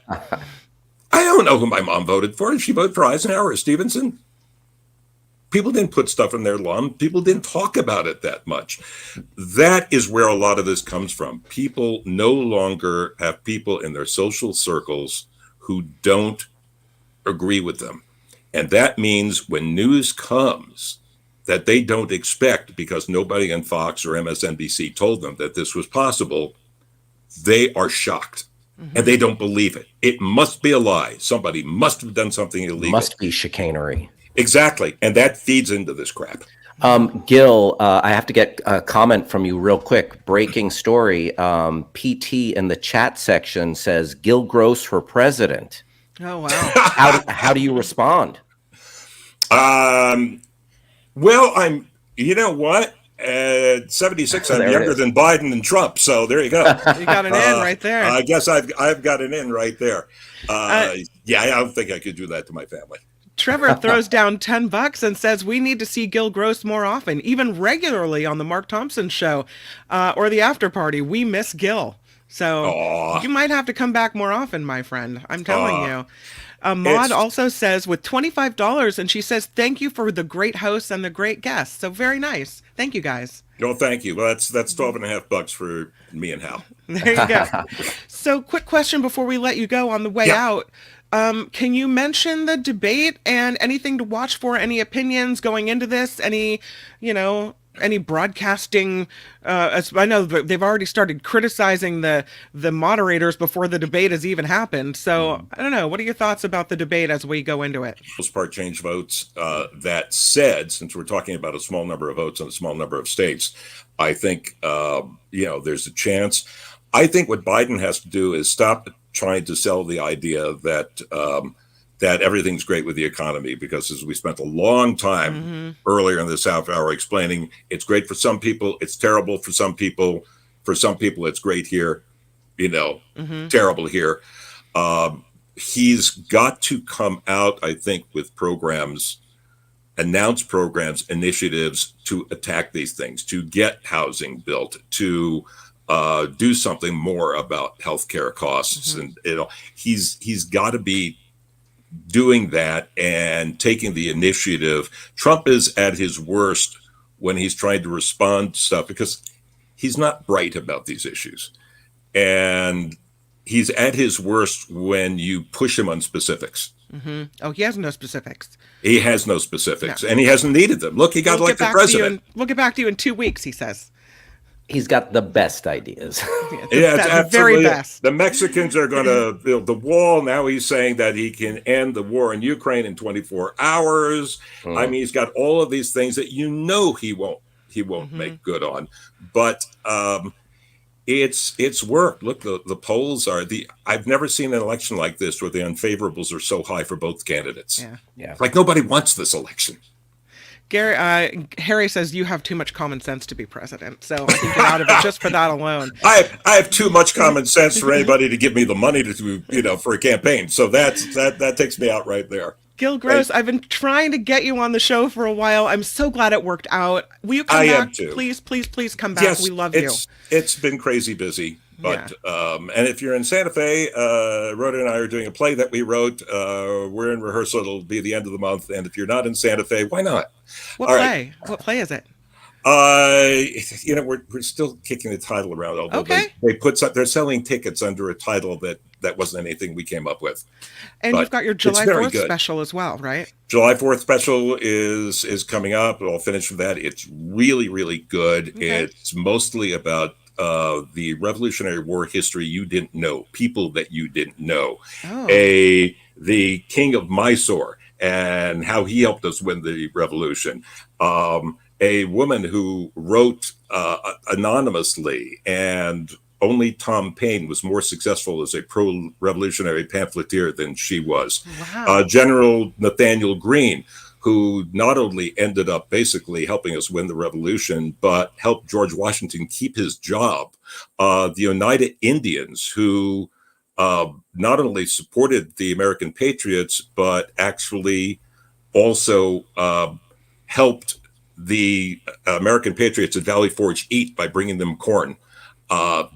I don't know who my mom voted for. Did she vote for Eisenhower or Stevenson? People didn't put stuff in their lum. People didn't talk about it that much. That is where a lot of this comes from. People no longer have people in their social circles who don't agree with them. And that means when news comes that they don't expect because nobody on Fox or MSNBC told them that this was possible, they are shocked. And they don't believe it. It must be a lie. Somebody must have done something illegal. Must be chicanery. Exactly. And that feeds into this crap. Gil, I have to get a comment from you real quick. Breaking story. PT in the chat section says Gil Gross for president. Oh, wow. How do you respond? Well, you know what? At 76, I'm younger than Biden and Trump. So there you go. You got an in right there. I guess I've got an in right there. Yeah, I don't think I could do that to my family. Trevor throws down $10 and says we need to see Gil Gross more often, even regularly on the Mark Thompson show or the after party. We miss Gil. So you might have to come back more often, my friend. I'm telling you. Maud also says with $25, and she says, thank you for the great hosts and the great guests. So very nice. Thank you, guys. No, thank you. Well, that's $12.50 for me and Hal. There you go. So quick question before we let you go on the way out. Can you mention the debate and anything to watch for? Any opinions going into this? Any broadcasting? I know they've already started criticizing the moderators before the debate has even happened. So I don't know. What are your thoughts about the debate as we go into it? Most part change votes. That said, since we're talking about a small number of votes in a small number of states, I think there's a chance. I think what Biden has to do is stop trying to sell the idea that that everything's great with the economy, because as we spent a long time earlier in this half hour explaining, it's great for some people, it's terrible for some people. For some people, it's great here, terrible here. He's got to come out, I think, with programs, announce programs, initiatives to attack these things, to get housing built, to do something more about healthcare costs. And he's got to be doing that and taking the initiative. Trump is at his worst when he's trying to respond to stuff because he's not bright about these issues. And he's at his worst when you push him on specifics. Oh, he has no specifics. He has no specifics, and he hasn't needed them. Look, he got elected president. We'll get back to you in 2 weeks, he says. He's got the best ideas. The very best. The Mexicans are going to build the wall. Now he's saying that he can end the war in Ukraine in 24 hours. I mean, he's got all of these things that he won't make good on. But it's worked. Look, the polls are I've never seen an election like this where the unfavorables are so high for both candidates. Yeah. Like nobody wants this election. Harry says you have too much common sense to be president, so I think you're out of it just for that alone. I have too much common sense for anybody to give me the money to for a campaign. So that takes me out right there. Gil Gross, I've been trying to get you on the show for a while. I'm so glad it worked out. Will you come back? Am too. Please come back. Yes, we love you. It's been crazy busy. But and if you're in Santa Fe, Rhoda and I are doing a play that we wrote. We're in rehearsal. It'll be the end of the month. And if you're not in Santa Fe, why not? What play? What play is it? We're still kicking the title around. Although they're selling tickets under a title that wasn't anything we came up with. And you've got your July 4th special as well, right? July 4th special is coming up. I'll finish with that. It's really, really good. Okay. It's mostly about the Revolutionary War history you didn't know, people that you didn't know, the King of Mysore and how he helped us win the revolution, a woman who wrote anonymously, and only Tom Paine was more successful as a pro-revolutionary pamphleteer than she was. Wow. General Nathaniel Greene, who not only ended up basically helping us win the revolution, but helped George Washington keep his job. The Oneida Indians, who not only supported the American patriots, but actually also helped the American patriots at Valley Forge eat by bringing them corn. A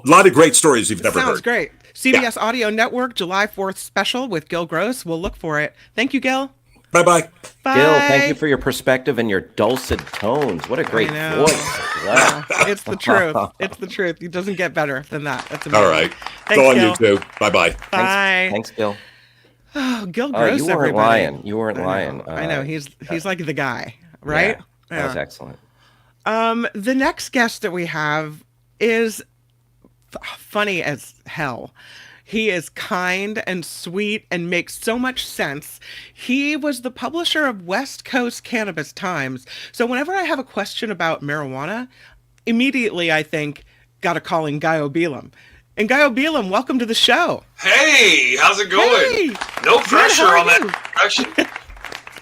lot of great stories you've never heard. Sounds great. CBS Audio Network, July 4th special with Gil Gross. We'll look for it. Thank you, Gil. Bye-bye. Bye. Gil, thank you for your perspective and your dulcet tones. What a great voice. Wow. It's the truth. It's the truth. It doesn't get better than that. That's amazing. All right. Thanks, Go on, Gil. you too. Bye-bye. Bye. Thanks, Gil. Oh, Gil Gross, you weren't everybody. lying. You weren't lying. I know. He's like the guy, right? Yeah, that was excellent. The next guest that we have is funny as hell. He is kind and sweet and makes so much sense. He was the publisher of West Coast Cannabis Times. So whenever I have a question about marijuana, immediately I think, gotta call in Ngaio Bealum. And Ngaio Bealum, welcome to the show. Hey, how's it going? Hey, no pressure on you? that introduction.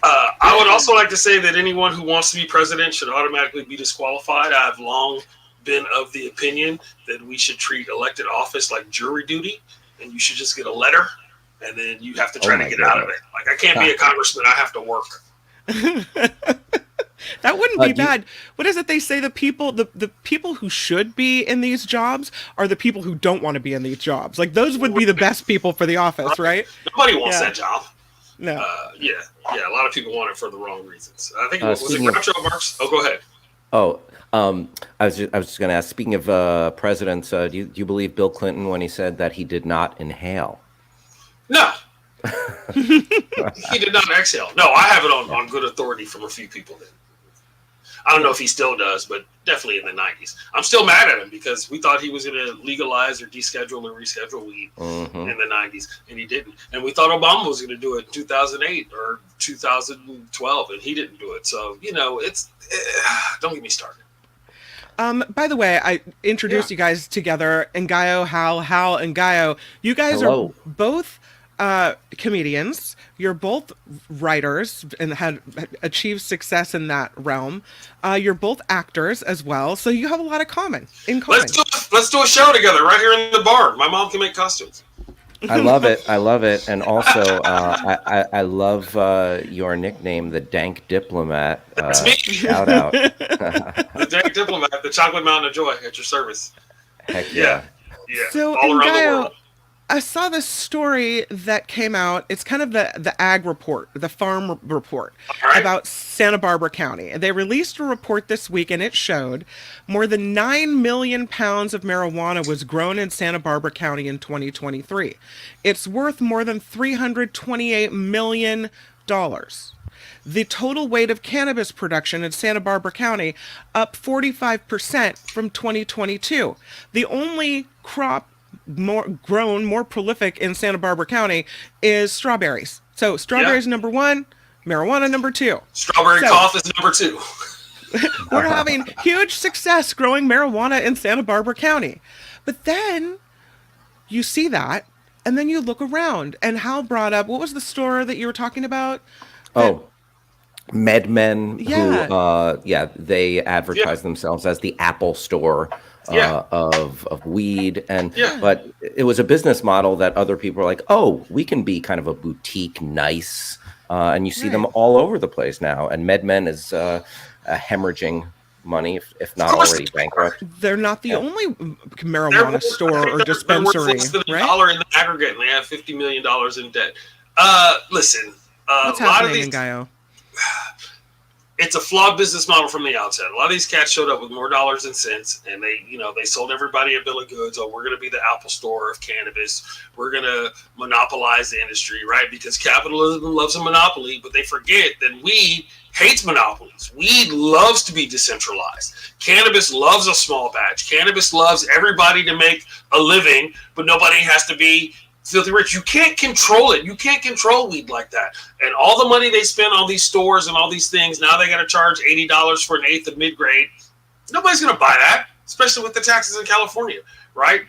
I would also like to say that anyone who wants to be president should automatically be disqualified. I've long been of the opinion that we should treat elected office like jury duty, and you should just get a letter, and then you have to try to get out of it. Like, I can't be a congressman. I have to work. That wouldn't be bad. What is it they say? The people who should be in these jobs are the people who don't want to be in these jobs. Like, those would be the best people for the office, right? Nobody wants that job. No. Yeah. A lot of people want it for the wrong reasons. I think was it Groucho Marx? Oh, go ahead. Oh, I was just going to ask. Speaking of presidents, do you believe Bill Clinton when he said that he did not inhale? No. He did not exhale. No, I have it on good authority from a few people. I don't know if he still does, but definitely in the 90s. I'm still mad at him because we thought he was going to legalize or deschedule or reschedule weed in the 90s, and he didn't. And we thought Obama was going to do it in 2008 or 2012, and he didn't do it. So, don't get me started. By the way, I introduced you guys together, Ngaio, Hal, and Ngaio. You guys are both comedians. You're both writers and had achieved success in that realm. You're both actors as well, so you have a lot in common. Let's do a show together right here in the barn. My mom can make costumes. I love it, and also I love your nickname, the Dank Diplomat. That's me. Shout out, the Dank Diplomat, the Chocolate Mountain of Joy at your service. Heck yeah. So, all around the world. I saw this story that came out. It's kind of the ag report, the farm report about Santa Barbara County. They released a report this week, and it showed more than 9 million pounds of marijuana was grown in Santa Barbara County in 2023. It's worth more than $328 million. The total weight of cannabis production in Santa Barbara County up 45% from 2022. The only crop more prolific in Santa Barbara County is strawberries. So strawberries number one, marijuana number two. Strawberry cough is number two. We're having huge success growing marijuana in Santa Barbara County. But then you see that, and then you look around, and Hal brought up, what was the store that you were talking about? MedMen, who they advertise themselves as the Apple Store of weed, but it was a business model that other people were like, oh, we can be kind of a boutique, nice, and you see them all over the place now. And MedMen is hemorrhaging money, if not already bankrupt. They're not the only marijuana store or dispensary, they're worth less than $1 in the aggregate, and they have $50 million in debt. Listen, what's happening in Ngaio? It's a flawed business model from the outset. A lot of these cats showed up with more dollars than cents, and they sold everybody a bill of goods. Oh, we're going to be the Apple Store of cannabis. We're going to monopolize the industry, right? Because capitalism loves a monopoly, but they forget that weed hates monopolies. Weed loves to be decentralized. Cannabis loves a small batch. Cannabis loves everybody to make a living, but nobody has to be filthy rich. You can't control it. You can't control weed like that. And all the money they spend on these stores and all these things, now they got to charge $80 for an eighth of mid-grade. Nobody's going to buy that, especially with the taxes in California, right?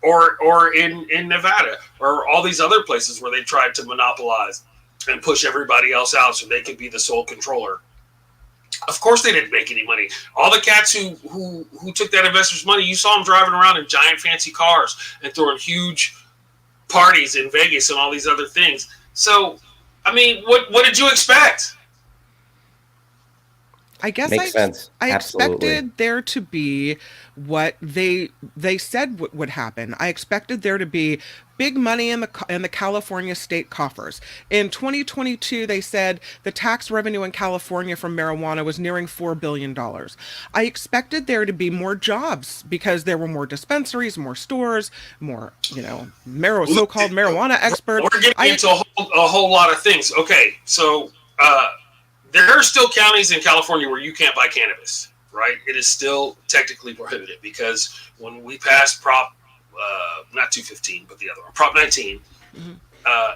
Or in Nevada, or all these other places where they tried to monopolize and push everybody else out so they could be the sole controller. Of course they didn't make any money. All the cats who took that investor's money, you saw them driving around in giant fancy cars and throwing huge parties in Vegas and all these other things. So, I mean, what did you expect? I guess Makes sense. I Absolutely. expected there to be what they said would happen. I expected there to be big money in the California state coffers. In 2022, they said the tax revenue in California from marijuana was nearing $4 billion. I expected there to be more jobs because there were more dispensaries, more stores, more, so-called marijuana experts. We're getting into a whole lot of things. Okay, so there are still counties in California where you can't buy cannabis, right? It is still technically prohibited because when we passed Prop not 215, but the other one, Prop 19.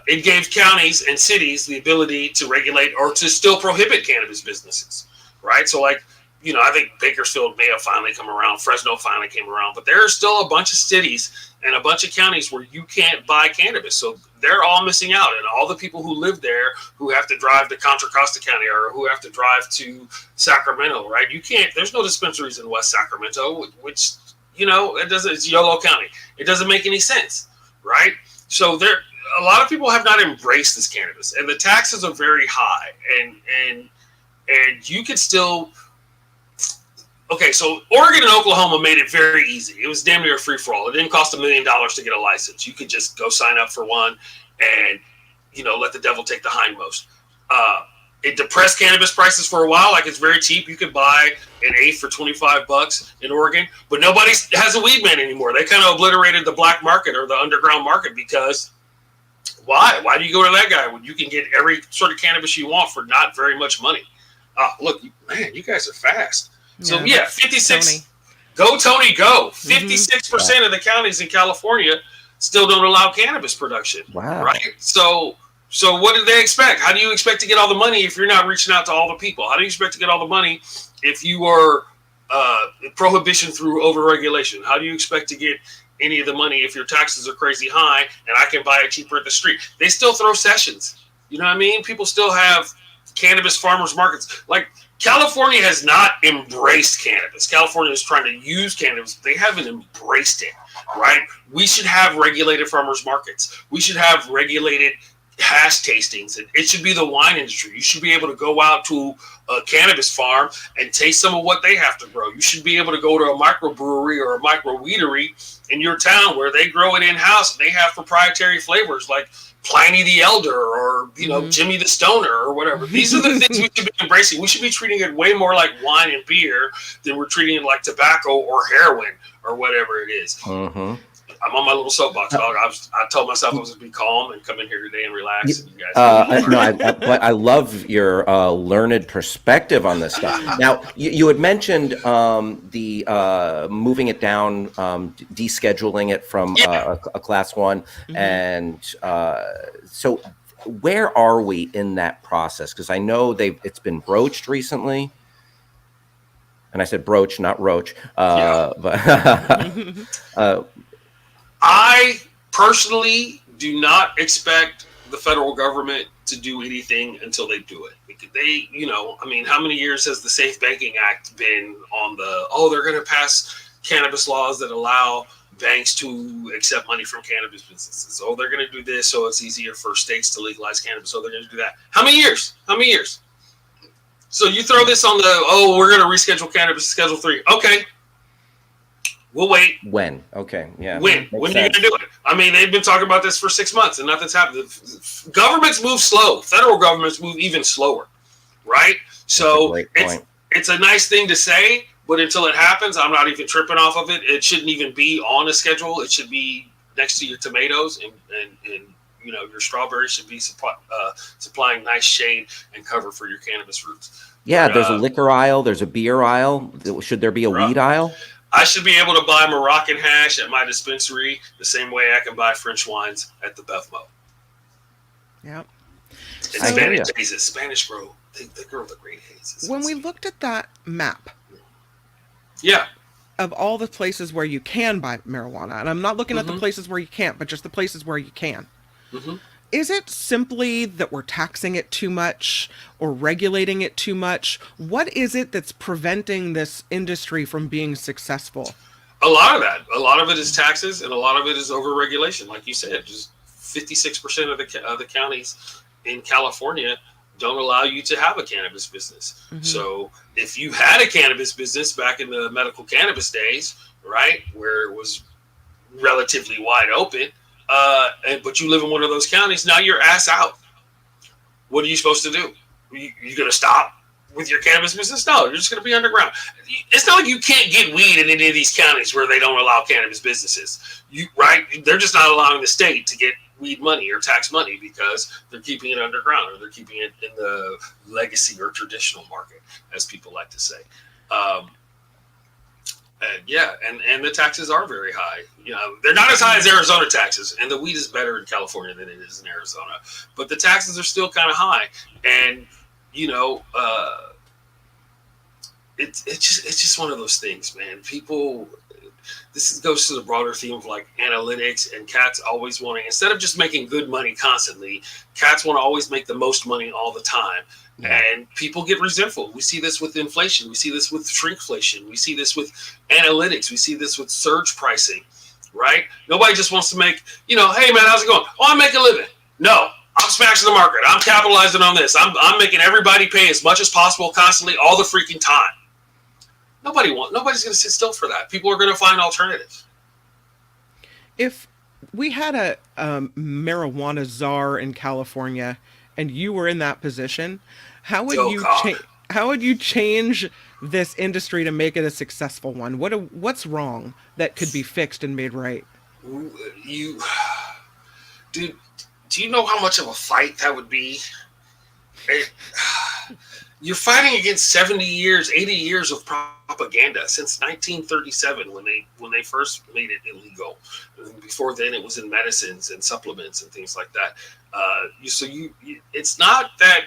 It gave counties and cities the ability to regulate or to still prohibit cannabis businesses, right? So like, you know, I think Bakersfield may have finally come around, Fresno finally came around, but there are still a bunch of cities and a bunch of counties where you can't buy cannabis. So they're all missing out. And all the people who live there who have to drive to Contra Costa County or who have to drive to Sacramento, right? You can't, there's no dispensaries in West Sacramento, which, you know, it's Yolo County. It doesn't make any sense, right? So a lot of people have not embraced this cannabis, and the taxes are very high, and you could still. Okay, so Oregon and Oklahoma made it very easy. It was damn near a free for all. It didn't cost $1 million to get a license. You could just go sign up for one, and you know, let the devil take the hindmost. It depressed cannabis prices for a while. Like, it's very cheap. You could buy an eighth for $25 in Oregon, but nobody has a weed man anymore. They kind of obliterated the black market or the underground market because. Why? Why do you go to that guy when you can get every sort of cannabis you want for not very much money? Look, man, you guys are fast. So, yeah 56. Tony. Go, Tony, go. 56% of the counties in California still don't allow cannabis production. Wow. Right? So what do they expect? How do you expect to get all the money if you're not reaching out to all the people? How do you expect to get all the money if you are prohibition through overregulation? How do you expect to get any of the money if your taxes are crazy high and I can buy it cheaper at the street? They still throw sessions. You know what I mean? People still have cannabis farmers markets. Like, California has not embraced cannabis. California is trying to use cannabis. They haven't embraced it, right? We should have regulated farmers markets. We should have regulated hash tastings. It should be the wine industry. You should be able to go out to a cannabis farm and taste some of what they have to grow. You should be able to go to a microbrewery or a microweedery in your town where they grow it in-house and they have proprietary flavors like Pliny the Elder or, you know, Jimmy the Stoner or whatever. These are the things we should be embracing. We should be treating it way more like wine and beer than we're treating it like tobacco or heroin or whatever it is. I'm on my little soapbox, dog. I told myself I was going to be calm and come in here today and relax. And you guys but I love your learned perspective on this stuff. Now, you had mentioned the moving it down, descheduling it from a class one. And so where are we in that process? Because I know it's been broached recently. And I said broach, not roach. But I personally do not expect the federal government to do anything until they do it. Because they, you know, I mean, how many years has the Safe Banking Act been on they're going to pass cannabis laws that allow banks to accept money from cannabis businesses. They're going to do this so it's easier for states to legalize cannabis. They're going to do that. How many years? So you throw this on we're going to reschedule cannabis to Schedule 3. Okay. We'll wait. When? Okay, yeah. When are you going to do it? I mean, they've been talking about this for 6 months and nothing's happened. Governments move slow. Federal governments move even slower, right? So it's a nice thing to say, but until it happens, I'm not even tripping off of it. It shouldn't even be on a schedule. It should be next to your tomatoes and you know, your strawberries should be supplying nice shade and cover for your cannabis roots. Yeah, there's a liquor aisle. There's a beer aisle. Should there be a weed aisle? I should be able to buy Moroccan hash at my dispensary the same way I can buy French wines at the Bevmo. Yep. And Spanish hazes. Spanish grow. They grow the great hazes. When we looked at that map, of all the places where you can buy marijuana, and I'm not looking at the places where you can't, but just the places where you can. Is it simply that we're taxing it too much or regulating it too much? What is it that's preventing this industry from being successful? A lot of that. A lot of it is taxes, and a lot of it is overregulation. Like you said, just 56% of the counties in California don't allow you to have a cannabis business. So if you had a cannabis business back in the medical cannabis days, right, where it was relatively wide open, but you live in one of those counties, now you're ass out. What are you supposed to do? You going to stop with your cannabis business? No, you're just going to be underground. It's not like you can't get weed in any of these counties where they don't allow cannabis businesses. Right? They're just not allowing the state to get weed money or tax money because they're keeping it underground or they're keeping it in the legacy or traditional market, as people like to say. And Yeah, and the taxes are very high. You know, they're not as high as Arizona taxes, and the weed is better in California than it is in Arizona. But the taxes are still kind of high, and you know, it's just one of those things, man. People, goes to the broader theme of like analytics, and cats always wanting, instead of just making good money constantly, cats want to always make the most money all the time. And people get resentful. We see this with inflation. We see this with shrinkflation. We see this with analytics. We see this with surge pricing, right? Nobody just wants to make, you know, hey man, how's it going? Oh, I make a living. No, I'm smashing the market. I'm capitalizing on this. I'm making everybody pay as much as possible constantly all the freaking time. Nobody's going to sit still for that. People are going to find alternatives. If we had a marijuana czar in California and you were in that position, how would you change this industry to make it a successful one? What's wrong that could be fixed and made right? Do you know how much of a fight that would be? You're fighting against 70 years, 80 years of propaganda since 1937 when they first made it illegal. Before then, it was in medicines and supplements and things like that. It's not that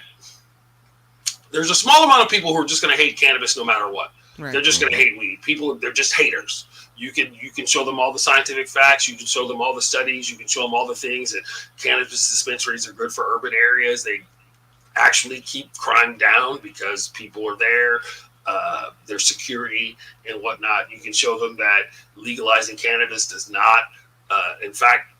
there's a small amount of people who are just going to hate cannabis no matter what. Right. They're just going to hate weed. They're just haters. You can show them all the scientific facts. You can show them all the studies. You can show them all the things that cannabis dispensaries are good for urban areas. They actually keep crime down because people are there, their security and whatnot. You can show them that legalizing cannabis does not, in fact,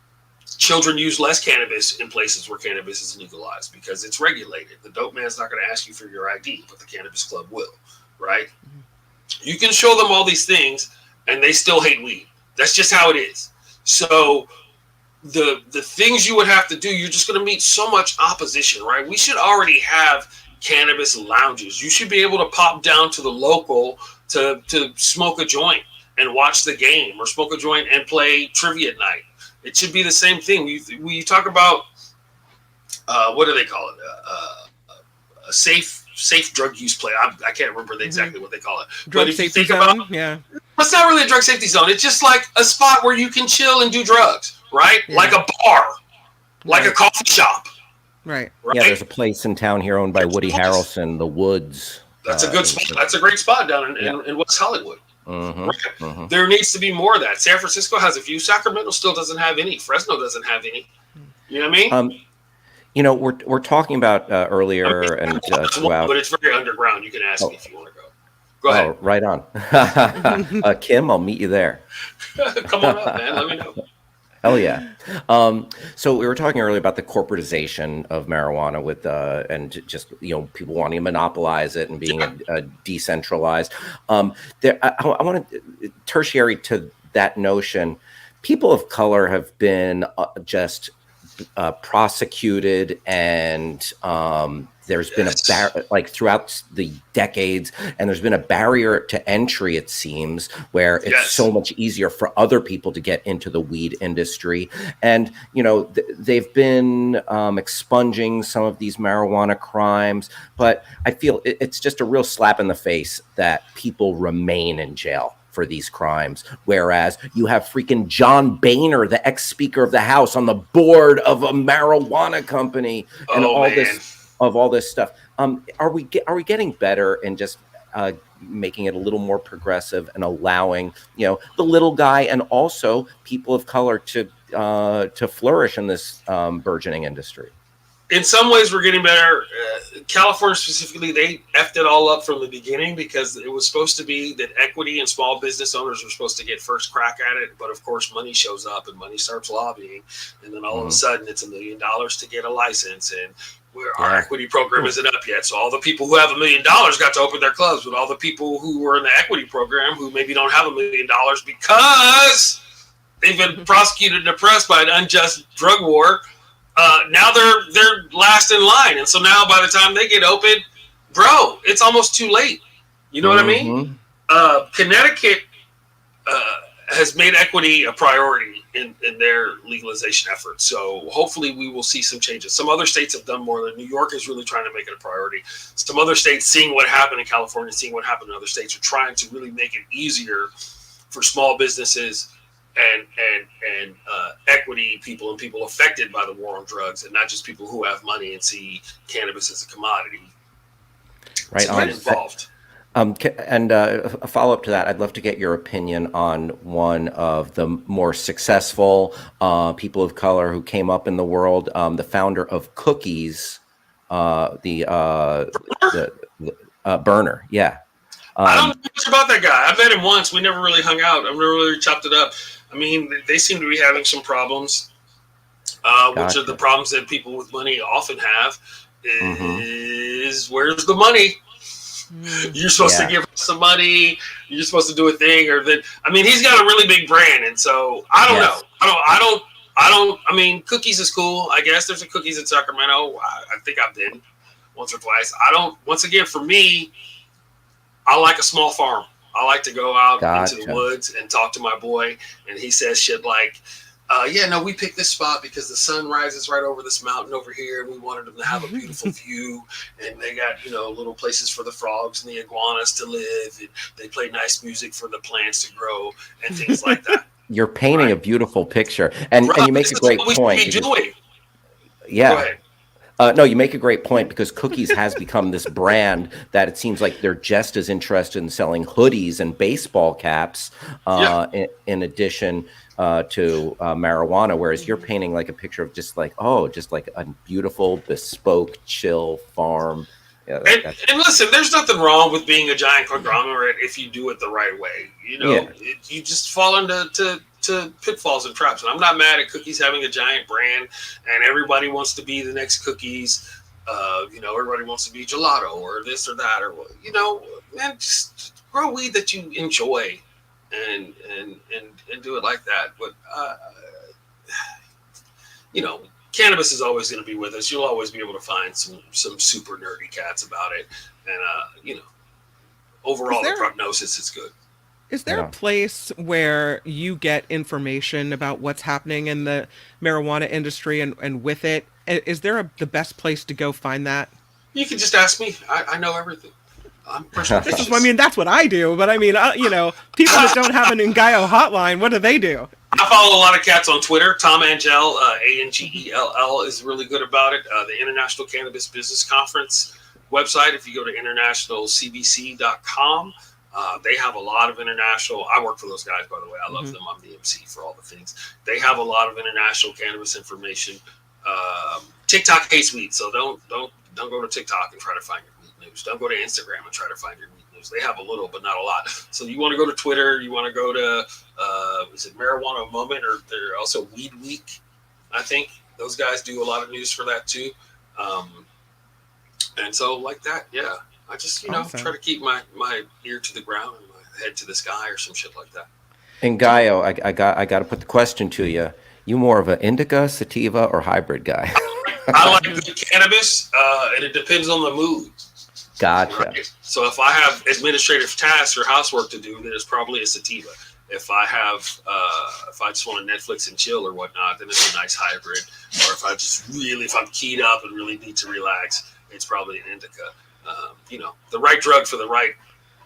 children use less cannabis in places where cannabis is legalized because it's regulated. The dope man's not going to ask you for your ID, but the cannabis club will, right? Mm-hmm. You can show them all these things and they still hate weed. That's just how it is. So the things you would have to do, you're just going to meet so much opposition, right? We should already have cannabis lounges. You should be able to pop down to the local to smoke a joint and watch the game, or smoke a joint and play trivia night. It should be the same thing. We talk about what do they call it? A safe drug use play. I can't remember exactly what they call it. Drug safety zone. Yeah. It's not really a drug safety zone. It's just like a spot where you can chill and do drugs, right? Yeah. Like a bar, like a coffee shop. Right. Yeah, there's a place in town here owned by Woody Harrelson, The Woods. That's a good spot. That's a great spot down in West Hollywood. Mm-hmm. Right? Mm-hmm. There needs to be more of that. San Francisco has a few. Sacramento still doesn't have any. Fresno doesn't have any. You know what I mean? We're talking about earlier and but it's very underground. You can ask me if you want to go. Go ahead. Oh, right on. Kim, I'll meet you there. Come on up, man. Let me know. Hell yeah. So we were talking earlier about the corporatization of marijuana with and just people wanting to monopolize it and being decentralized. I want to tertiary to that notion. People of color have been just prosecuted, and there's been throughout the decades, and there's been a barrier to entry, it seems, where it's so much easier for other people to get into the weed industry. And, they've been expunging some of these marijuana crimes, but I feel it's just a real slap in the face that people remain in jail for these crimes, whereas you have freaking John Boehner, the ex-Speaker of the House, on the board of a marijuana company, and all this stuff. Are we getting in in just making it a little more progressive and allowing the little guy and also people of color to flourish in this burgeoning industry? In some ways, we're getting better. California specifically, they effed it all up from the beginning because it was supposed to be that equity and small business owners were supposed to get first crack at it. But of course, money shows up and money starts lobbying. And then all of a sudden, it's $1 million to get a license. And our equity program isn't up yet. So all the people who have $1 million got to open their clubs, but all the people who were in the equity program who maybe don't have $1 million because they've been prosecuted and oppressed by an unjust drug war, now they're last in line. And so now by the time they get open, bro, it's almost too late. You know what I mean? Connecticut has made equity a priority in their legalization efforts. So hopefully we will see some changes. Some other states have done more. New York is really trying to make it a priority. Some other states, seeing what happened in California, seeing what happened in other states, are trying to really make it easier for small businesses and equity people and people affected by the war on drugs, and not just people who have money and see cannabis as a commodity. Right on. Involved. And a follow-up to that, I'd love to get your opinion on one of the more successful people of color who came up in the world, the founder of Cookies, Berner. Yeah. I don't know much about that guy. I met him once. We never really hung out. I never really chopped it up. I mean, they seem to be having some problems, which are the problems that people with money often have. Is where's the money? You're supposed to give us some money. You're supposed to do a thing, or then. I mean, he's got a really big brand, and so I don't know. I mean, Cookies is cool. I guess there's a Cookies in Sacramento. I think I've been once or twice. Once again, for me, I like a small farm. I like to go out into the woods and talk to my boy, and he says shit like, we picked this spot because the sun rises right over this mountain over here, and we wanted them to have a beautiful view, and they got, little places for the frogs and the iguanas to live, and they play nice music for the plants to grow and things like that. You're painting a beautiful picture, and you make a great point. Yeah. Go ahead. No, you make a great point, because Cookies has become this brand that it seems like they're just as interested in selling hoodies and baseball caps in addition to marijuana, whereas you're painting like a picture of just like a beautiful, bespoke, chill farm. Yeah, and listen, there's nothing wrong with being a giant conglomerate if you do it the right way. You just fall into pitfalls and traps. And I'm not mad at Cookies having a giant brand, and everybody wants to be the next Cookies. Everybody wants to be gelato or this or that, or man, just grow weed that you enjoy and do it like that. But cannabis is always going to be with us. You'll always be able to find some super nerdy cats about it, and overall the prognosis is good. Is there a place where you get information about what's happening in the marijuana industry and with it? Is there the best place to go find that? You can just ask me. I know everything. I'm that's what I do. But I mean, people that don't have an Ngaio hotline, what do they do? I follow a lot of cats on Twitter. Tom Angell, Angell, is really good about it. The International Cannabis Business Conference website, if you go to internationalcbc.com, they have a lot of international. I work for those guys, by the way. I love them. I'm the MC for all the things. They have a lot of international cannabis information. TikTok hates weed, so don't go to TikTok and try to find your weed news. Don't go to Instagram and try to find your weed news. They have a little, but not a lot. So you want to go to Twitter. You want to go to is it Marijuana Moment, or they're also Weed Week? I think those guys do a lot of news for that too. And so like that, yeah. I just, try to keep my ear to the ground and my head to the sky or some shit like that. And Ngaio, I got to put the question to you. You more of an indica, sativa, or hybrid guy? I like the cannabis, and it depends on the mood. Gotcha. Right? So if I have administrative tasks or housework to do, then it's probably a sativa. If I have, if I just want to Netflix and chill or whatnot, then it's a nice hybrid. Or if I'm keyed up and really need to relax, it's probably an indica. The right drug for the right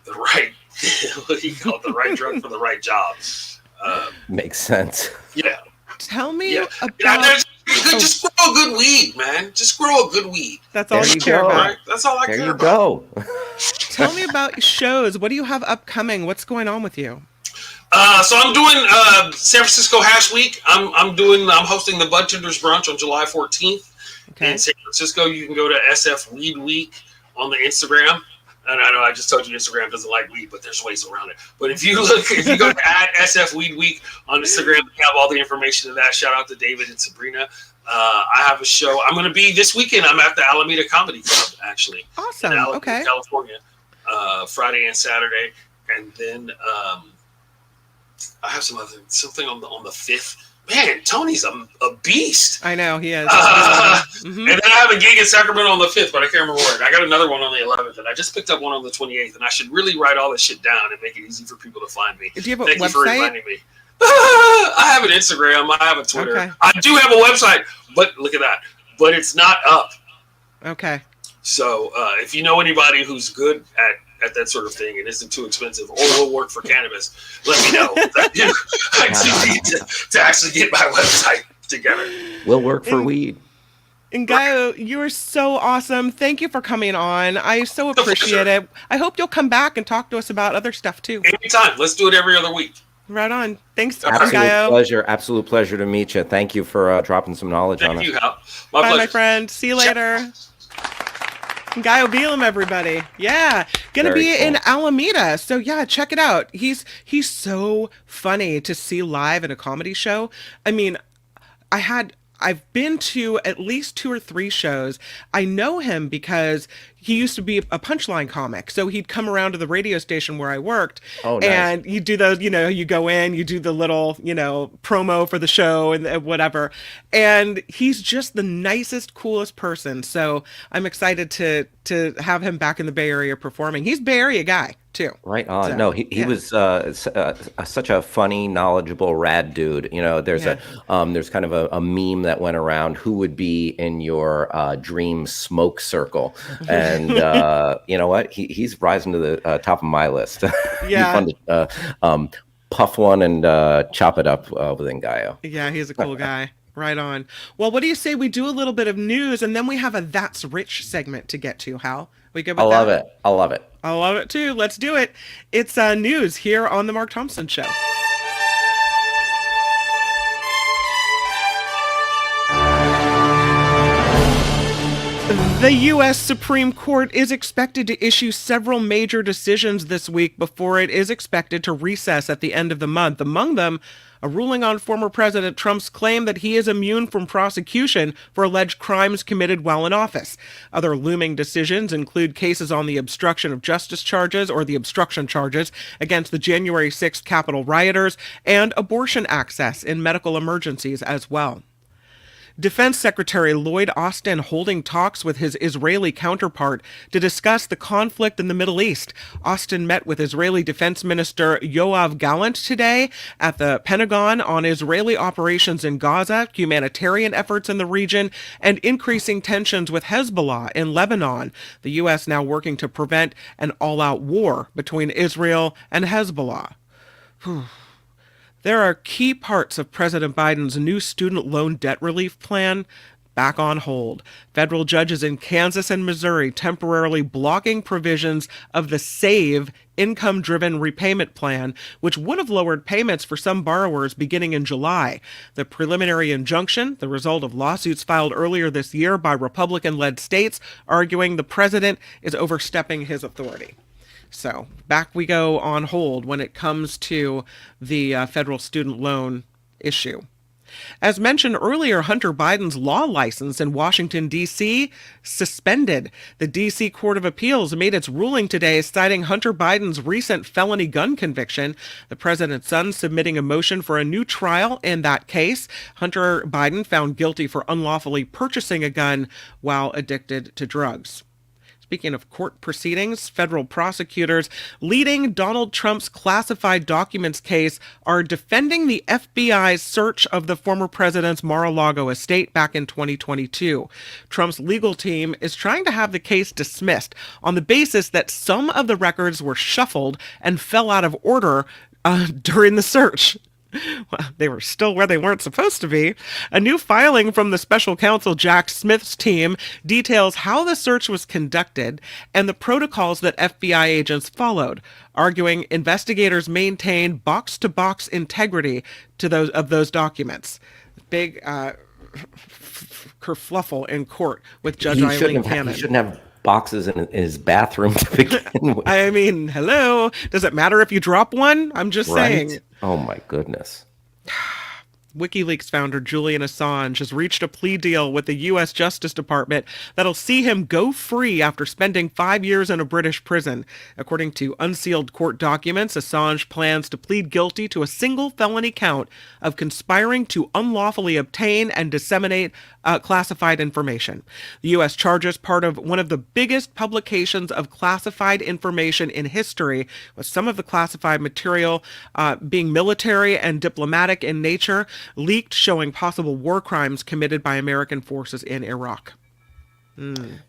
what do you call it? The right drug for the right job. Makes sense. Yeah. Tell me about. Just grow a good weed, man. Just grow a good weed. That's all you care about. Right? That's all I care about. There you go. Tell me about shows. What do you have upcoming? What's going on with you? So I'm doing San Francisco Hash Week. I'm hosting the Bud Tenders Brunch on July 14th in San Francisco. You can go to SF Weed Week on the Instagram. And I know I just told you Instagram doesn't like weed, but there's ways around it. But if you go to SF Weed Week on Instagram, we have all the information of that. Shout out to David and Sabrina. I have a show. I'm going to be this weekend. I'm at the Alameda Comedy Club, actually. Awesome. In Alameda, okay. California, Friday and Saturday, and then I have something on the 5th. Man, Tony's a beast. I know, he is. And then I have a gig in Sacramento on the 5th, but I can't remember where. I got another one on the 11th, and I just picked up one on the 28th, and I should really write all this shit down and make it easy for people to find me. Do you have a Thank website? you for reminding me. I have an Instagram. I have a Twitter. Okay. I do have a website, but look at that. But it's not up. Okay. So if you know anybody who's good at that sort of thing and isn't too expensive or will work for cannabis, let me know. I do need to actually get my website together. Will work for weed. Ngaio, you are so awesome. Thank you for coming on. I so appreciate it. I hope you'll come back and talk to us about other stuff too. Anytime. Let's do it every other week. Right on. Thanks, Absolute pleasure to meet you. Thank you for dropping some knowledge on us. Thank you, Hal. Bye, my friend. See you later. Ngaio Bealum, everybody. Yeah, gonna be in Alameda. So yeah, check it out. He's so funny to see live in a comedy show. I mean, I've been to at least 2 or 3 shows. I know him because he used to be a Punchline comic. So he'd come around to the radio station where I worked. Oh, nice. And you do those, you go in, you do the little, promo for the show and whatever. And he's just the nicest, coolest person. So I'm excited to have him back in the Bay Area performing. He's Bay Area guy too. Right on. So, no, he was such a funny, knowledgeable, rad dude. There's there's kind of a meme that went around, who would be in your dream smoke circle. And you know what? He's rising to the top of my list. Yeah. Fun to puff one and chop it up with Ngaio. Yeah, he's a cool guy. Right on. Well, what do you say we do a little bit of news and then we have a That's Rich segment to get to, Hal? We good with that? I love it. I love it too. Let's do it. It's news here on The Mark Thompson Show. The U.S. Supreme Court is expected to issue several major decisions this week before it is expected to recess at the end of the month. Among them, a ruling on former President Trump's claim that he is immune from prosecution for alleged crimes committed while in office. Other looming decisions include cases on the obstruction of justice charges or the obstruction charges against the January 6th Capitol rioters and abortion access in medical emergencies as well. Defense Secretary Lloyd Austin holding talks with his Israeli counterpart to discuss the conflict in the Middle East. Austin met with Israeli Defense Minister Yoav Gallant today at the Pentagon on Israeli operations in Gaza, humanitarian efforts in the region, and increasing tensions with Hezbollah in Lebanon. The U.S. now working to prevent an all-out war between Israel and Hezbollah. There are key parts of President Biden's new student loan debt relief plan back on hold. Federal judges in Kansas and Missouri temporarily blocking provisions of the SAVE income-driven repayment plan, which would have lowered payments for some borrowers beginning in July. The preliminary injunction, the result of lawsuits filed earlier this year by Republican-led states, arguing the president is overstepping his authority. So back we go on hold when it comes to the federal student loan issue. As mentioned earlier, Hunter Biden's law license in Washington, D.C. suspended. The D.C. Court of Appeals made its ruling today, citing Hunter Biden's recent felony gun conviction. The president's son submitting a motion for a new trial in that case. Hunter Biden found guilty for unlawfully purchasing a gun while addicted to drugs. Speaking of court proceedings, federal prosecutors leading Donald Trump's classified documents case are defending the FBI's search of the former president's Mar-a-Lago estate back in 2022. Trump's legal team is trying to have the case dismissed on the basis that some of the records were shuffled and fell out of order during the search. Well, they were still where they weren't supposed to be. A new filing from the special counsel Jack Smith's team details how the search was conducted and the protocols that FBI agents followed, arguing investigators maintained box-to-box integrity to those documents. Big kerfluffle in court with Judge Eileen Cannon. He shouldn't have boxes in his bathroom to begin with. I mean, hello. Does it matter if you drop one? I'm just saying. Oh my goodness. WikiLeaks founder Julian Assange has reached a plea deal with the U.S. Justice Department that'll see him go free after spending 5 years in a British prison. According to unsealed court documents, Assange plans to plead guilty to a single felony count of conspiring to unlawfully obtain and disseminate classified information. The U.S. charges part of one of the biggest publications of classified information in history, with some of the classified material being military and diplomatic in nature, leaked showing possible war crimes committed by American forces in Iraq.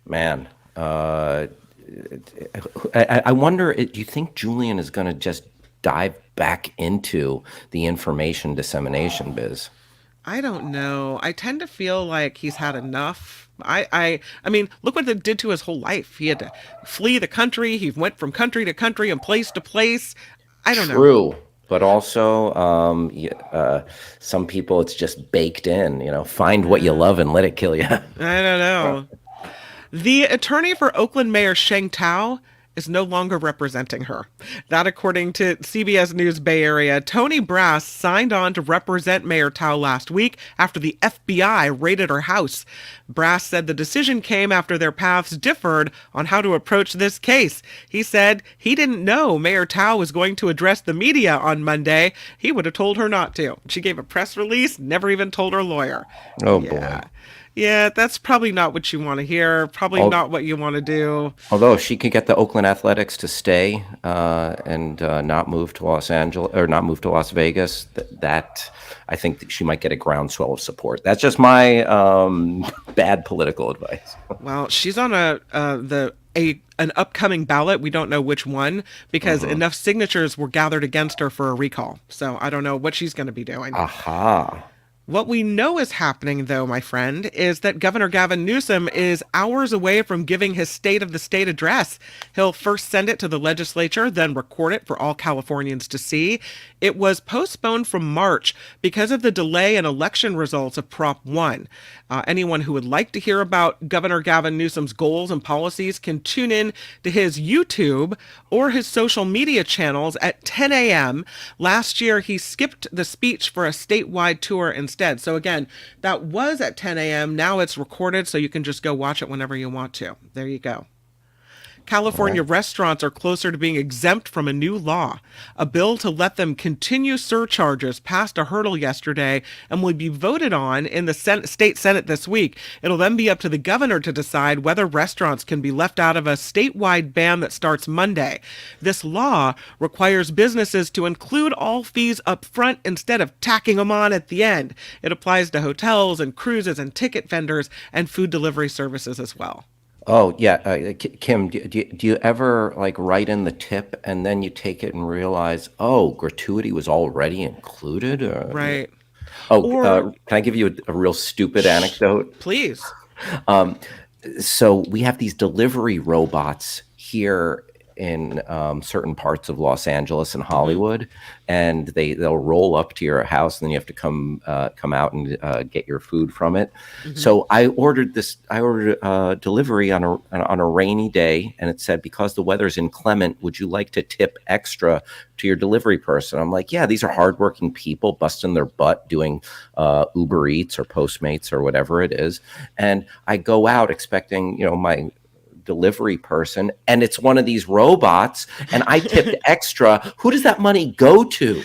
Man, I wonder, do you think Julian is going to just dive back into the information dissemination biz? I don't know. I tend to feel like he's had enough. I mean, look what it did to his whole life. He had to flee the country. He went from country to country and place to place. I don't know. True. But also, some people, it's just baked in, find what you love and let it kill you. I don't know. The attorney for Oakland Mayor Sheng Tao is no longer representing her. That, according to CBS News Bay Area, Tony Brass signed on to represent Mayor Tao last week after the FBI raided her house. Brass said the decision came after their paths differed on how to approach this case. He said he didn't know Mayor Tao was going to address the media on Monday. He would have told her not to. She gave a press release, never even told her lawyer. Oh, boy. Yeah, that's probably not what you want to hear. Probably not what you want to do. Although if she could get the Oakland Athletics to stay and not move to Los Angeles or not move to Las Vegas, that I think that she might get a groundswell of support. That's just my bad political advice. Well, she's on an upcoming ballot. We don't know which one because enough signatures were gathered against her for a recall. So I don't know what she's going to be doing. Aha. What we know is happening, though, my friend, is that Governor Gavin Newsom is hours away from giving his State of the State address. He'll first send it to the legislature, then record it for all Californians to see. It was postponed from March because of the delay in election results of Prop 1. Anyone who would like to hear about Governor Gavin Newsom's goals and policies can tune in to his YouTube or his social media channels at 10 a.m. Last year, he skipped the speech for a statewide tour instead. So again, that was at 10 a.m. Now it's recorded, so you can just go watch it whenever you want to. There you go. California restaurants are closer to being exempt from a new law. A bill to let them continue surcharges passed a hurdle yesterday and will be voted on in the state Senate this week. It'll then be up to the governor to decide whether restaurants can be left out of a statewide ban that starts Monday. This law requires businesses to include all fees up front instead of tacking them on at the end. It applies to hotels and cruises and ticket vendors and food delivery services as well. Oh, yeah. Kim, do you ever write in the tip and then you take it and realize, oh, gratuity was already included? Right. Oh, can I give you a real stupid anecdote? Please. So we have these delivery robots here in certain parts of Los Angeles and Hollywood, and they'll roll up to your house, and then you have to come out and get your food from it. So I ordered delivery on a rainy day, and it said, because the weather's inclement, would you like to tip extra to your delivery person? I'm like, yeah, these are hardworking people busting their butt doing Uber Eats or Postmates or whatever it is, and I go out expecting my delivery person, and it's one of these robots, and I tipped extra. Who does that money go to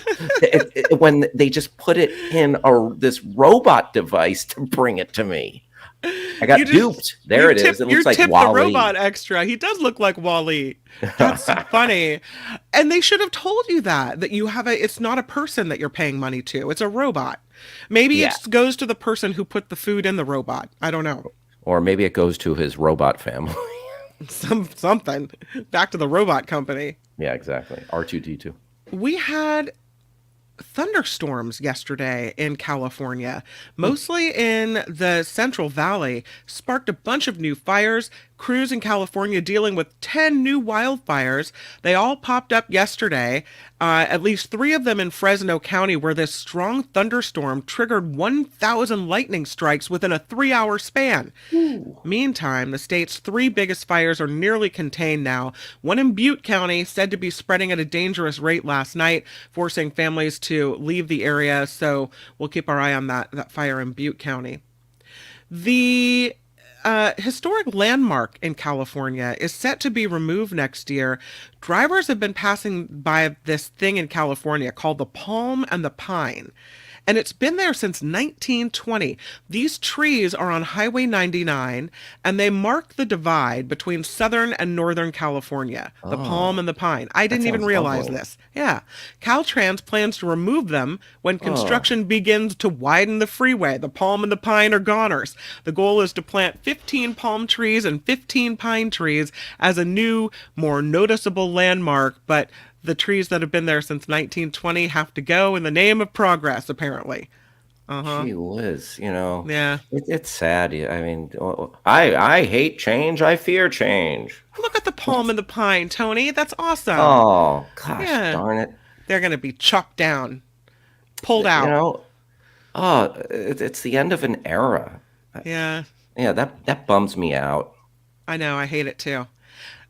when they just put it in this robot device to bring it to me? I got duped. There it is. It looks like Wall-E. The robot extra. He does look like Wall-E. That's funny. And they should have told you that you have it's not a person that you're paying money to. It's a robot. Maybe it goes to the person who put the food in the robot. I don't know. Or maybe it goes to his robot family. Something. Back to the robot company. Yeah, exactly. R2D2. We had thunderstorms yesterday in California, mostly in the Central Valley, sparked a bunch of new fires. Crews in California dealing with 10 new wildfires. They all popped up yesterday, at least 3 of them in Fresno County, where this strong thunderstorm triggered 1,000 lightning strikes within a 3-hour span. Ooh. Meantime, the state's 3 biggest fires are nearly contained now. One in Butte County, said to be spreading at a dangerous rate last night, forcing families to leave the area. So we'll keep our eye on that fire in Butte County. The historic landmark in California is set to be removed next year. Drivers have been passing by this thing in California called the Palm and the Pine. and it's been there since 1920. These trees are on Highway 99, and they mark the divide between Southern and Northern California, the palm and the pine. I didn't even sounds realize lovely. this. Yeah. Caltrans plans to remove them when construction begins to widen the freeway. The palm and the pine are goners. The goal is to plant 15 palm trees and 15 pine trees as a new, more noticeable landmark, but the trees that have been there since 1920 have to go in the name of progress, apparently. Gee whiz, Yeah. it's sad. I mean, I hate change. I fear change. Look at the palm and the pine, Tony. That's awesome. Oh, gosh, Yeah. darn it. They're going to be chopped down, pulled out. It's the end of an era. Yeah, Yeah, that bums me out. I know. I hate it too.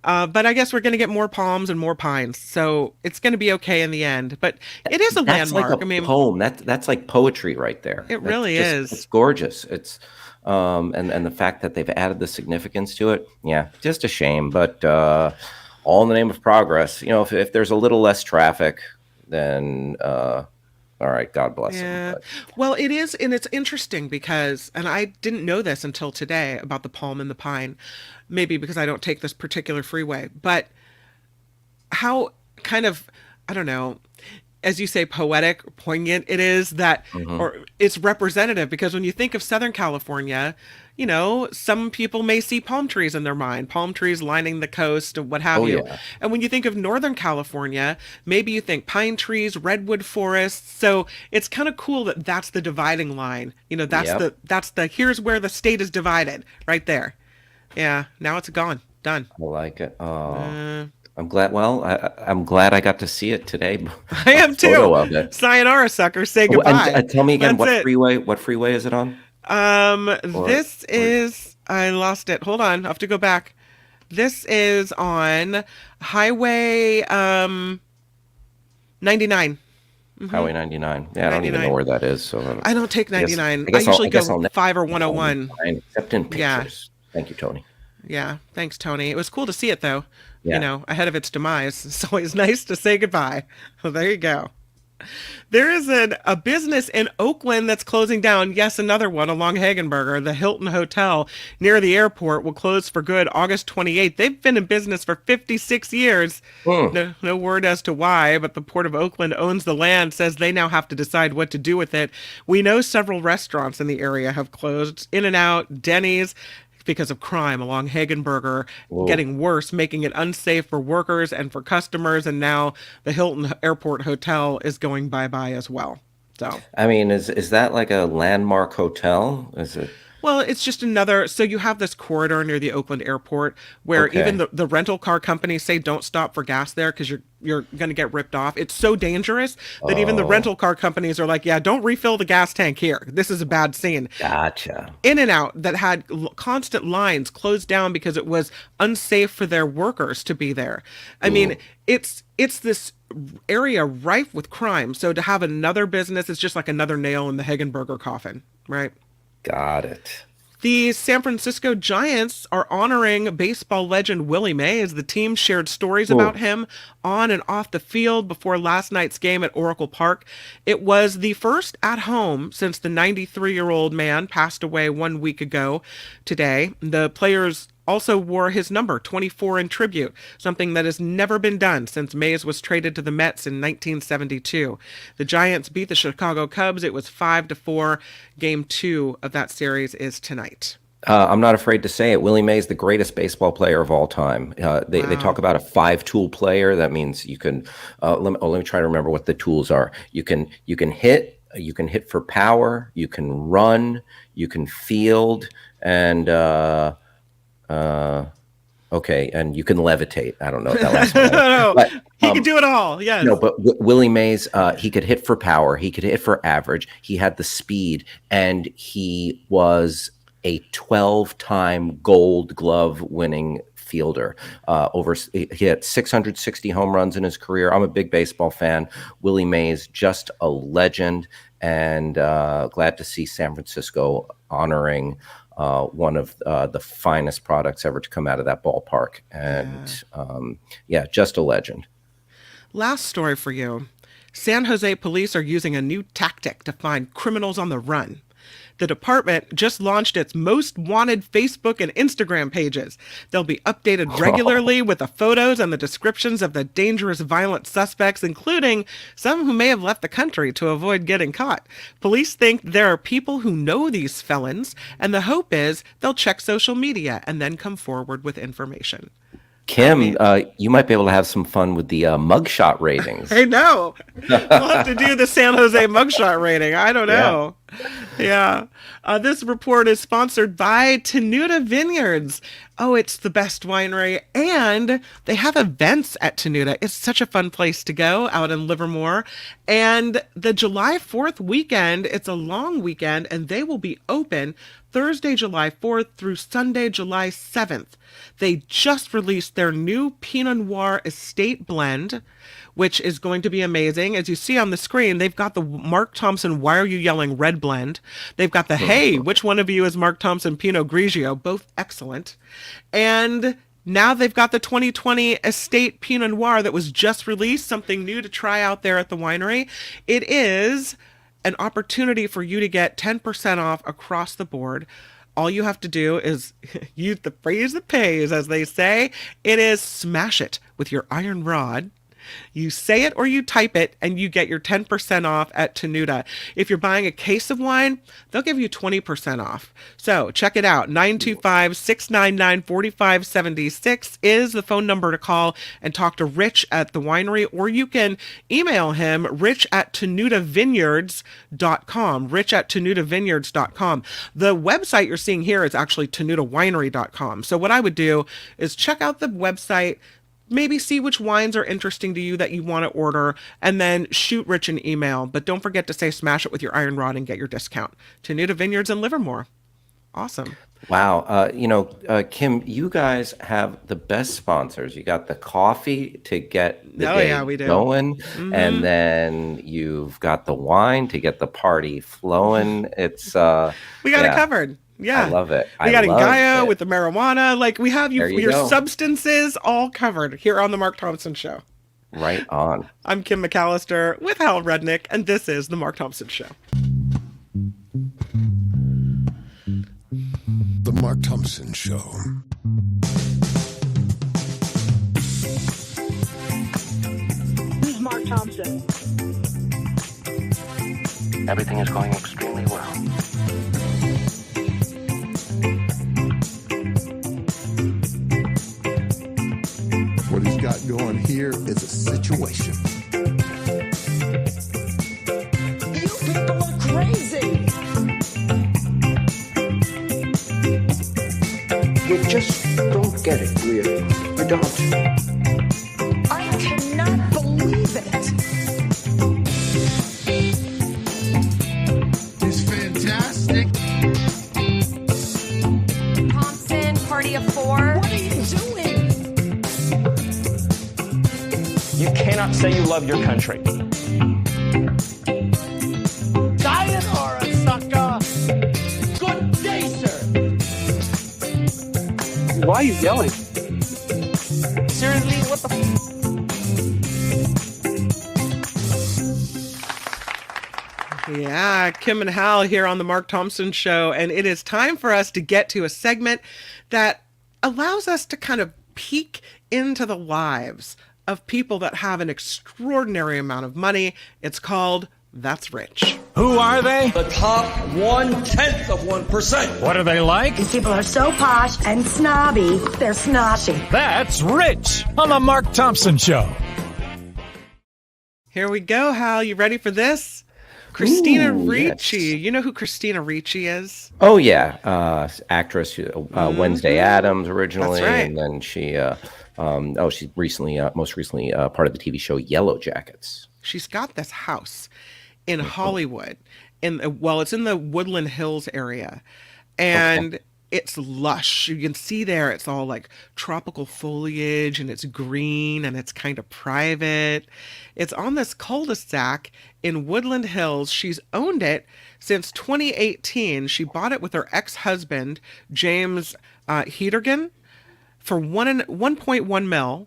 But I guess we're going to get more palms and more pines, so it's going to be okay in the end. But it is a That's landmark. like a poem. That's like poetry right there. It really is. It's gorgeous. It's and the fact that they've added the significance to it, yeah, just a shame. But all in the name of progress. If there's a little less traffic, then all right, God bless Yeah. them. Well, it is, and it's interesting because, and I didn't know this until today about the palm and the pine, maybe because I don't take this particular freeway, but how kind of, I don't know, as you say, poetic, poignant it is that, or it's representative, because when you think of Southern California, some people may see palm trees in their mind, palm trees lining the coast and what have you. Yeah. And when you think of Northern California, maybe you think pine trees, redwood forests. So it's kind of cool that that's the dividing line. That's the here's where the state is divided right there. Yeah. Now it's gone. Done. I like it. Oh. I'm glad. Well, I'm glad I got to see it today. I am too. Photo of it. Sayonara, sucker. Say Oh, goodbye. and tell me again, That's it. what freeway is it on? This is, I lost it. Hold on. I have to go back. This is on Highway 99. Highway 99. Yeah, I don't even 99. know where that is. So I don't take I guess- 99. I guess I usually I guess go I'll never- 5 or 101. Except in Yeah. pictures. Thank you, Tony. Yeah. Thanks, Tony. It was cool to see it, though. Yeah. Ahead of its demise. It's always nice to say goodbye. Well, there you go. There is a business in Oakland that's closing down. Yes, another one along Hagenberger. The Hilton Hotel near the airport will close for good August 28th. They've been in business for 56 years. No word as to why, but the Port of Oakland owns the land, says they now have to decide what to do with it. We know several restaurants in the area have closed. In-N-Out, Denny's, because of crime along Hagenberger getting worse, making it unsafe for workers and for customers. And now the Hilton Airport Hotel is going bye-bye as well. So, I mean, is that like a landmark hotel? Is it? well, it's just another. So you have this corridor near the Oakland airport where Okay. even the rental car companies say don't stop for gas there because you're going to get ripped off. It's so dangerous that even the rental car companies are like, yeah, don't refill the gas tank here. This is a bad scene. Gotcha. In-N-Out that had constant lines closed down because it was unsafe for their workers to be there. I mean, it's this area rife with crime. So to have another business is just like another nail in the Hagenberger coffin, right? Got it. The San Francisco Giants are honoring baseball legend Willie Mays. The team shared stories about him on and off the field before last night's game at Oracle Park. It was the first at home since the 93-year-old man passed away 1 week ago today. The players also wore his number, 24, in tribute, something that has never been done since Mays was traded to the Mets in 1972. The Giants beat the Chicago Cubs. It was 5-4. Game 2 of that series is tonight. I'm not afraid to say it. Willie Mays, the greatest baseball player of all time. They talk about a 5-tool player. That means you can. Let me try to remember what the tools are. You can hit. You can hit for power. You can run. You can field, and okay, and you can levitate. I don't know what that last one is. No, But, he can do it all. Yes. no, but Willie Mays, he could hit for power. He could hit for average. He had the speed, and he was a 12-time Gold Glove winning fielder. He had 660 home runs in his career. I'm a big baseball fan. Willie Mays, just a legend, and glad to see San Francisco honoring one of the finest products ever to come out of that ballpark. And just a legend. Last story for you. San Jose police are using a new tactic to find criminals on the run. The department just launched its most wanted Facebook and Instagram pages. They'll be updated regularly with the photos and the descriptions of the dangerous, violent suspects, including some who may have left the country to avoid getting caught. Police think there are people who know these felons, and the hope is they'll check social media and then come forward with information. Kim, you might be able to have some fun with the mugshot ratings. I know. We'll have to do the San Jose mugshot rating. I don't know. Yeah. This report is sponsored by Tenuta Vineyards. Oh, it's the best winery. And they have events at Tenuta. It's such a fun place to go out in Livermore. And the July 4th weekend, it's a long weekend, and they will be open Thursday, July 4th through Sunday, July 7th. They just released their new Pinot Noir Estate Blend, which is going to be amazing. As you see on the screen, they've got the Mark Thompson Why Are You Yelling Red Blend. They've got the Hey, which one of you is Mark Thompson Pinot Grigio? Both excellent. And now they've got the 2020 Estate Pinot Noir that was just released, something new to try out there at the winery. It is an opportunity for you to get 10% off across the board. All you have to do is use the phrase that pays, as they say. It is smash it with your iron rod. You say it or you type it, and you get your 10% off at Tenuta. If you're buying a case of wine, they'll give you 20% off. So check it out. 925-699-4576 is the phone number to call and talk to Rich at the winery, or you can email him, rich@tenutavineyards.com, rich@tenutavineyards.com. The website you're seeing here is actually tenutawinery.com. So what I would do is check out the website, maybe see which wines are interesting to you that you want to order, and then shoot Rich an email. But don't forget to say smash it with your iron rod and get your discount. Tenuta Vineyards in Livermore. Awesome. Wow. Kim, you guys have the best sponsors. You got the coffee to get the day we do. going, and then you've got the wine to get the party flowing. It's we got it covered. Yeah. I love it. We got Ngaio with the marijuana. Like, we have your go. substances all covered here on The Mark Thompson Show. Right on. I'm Kim McAllister with Hal Rednick, and this is The Mark Thompson Show. The Mark Thompson Show. Who's Mark Thompson? Everything is going extremely well. What he's got going here is a situation. You people are crazy. You just don't get it, really. You don't. I cannot believe it. It's fantastic. Thompson, party of four. What are you doing? You cannot say you love your country. Sayonara, sucker. Good day, sir. Why are you yelling? Seriously, what the Yeah, Kim and Hal here on The Mark Thompson Show, and it is time for us to get to a segment that allows us to kind of peek into the lives of people that have an extraordinary amount of money. It's called That's Rich. Who are they? The top 1/10 of 1%. What are they like? These people are so posh and snobby, they're snotty. That's Rich on The Mark Thompson Show. Here we go, Hal. You ready for this? Christina Ooh, Ricci. yes. You know who Christina Ricci is? Oh, yeah. Actress, Wednesday Addams originally. That's right. And then she, she's recently, most recently, part of the TV show Yellow Jackets. She's got this house in Hollywood. It's in the Woodland Hills area. And it's lush. You can see there it's all like tropical foliage, and it's green, and it's kind of private. It's on this cul-de-sac in Woodland Hills. She's owned it since 2018. She bought it with her ex-husband, James Heatergan, for $1.1 million.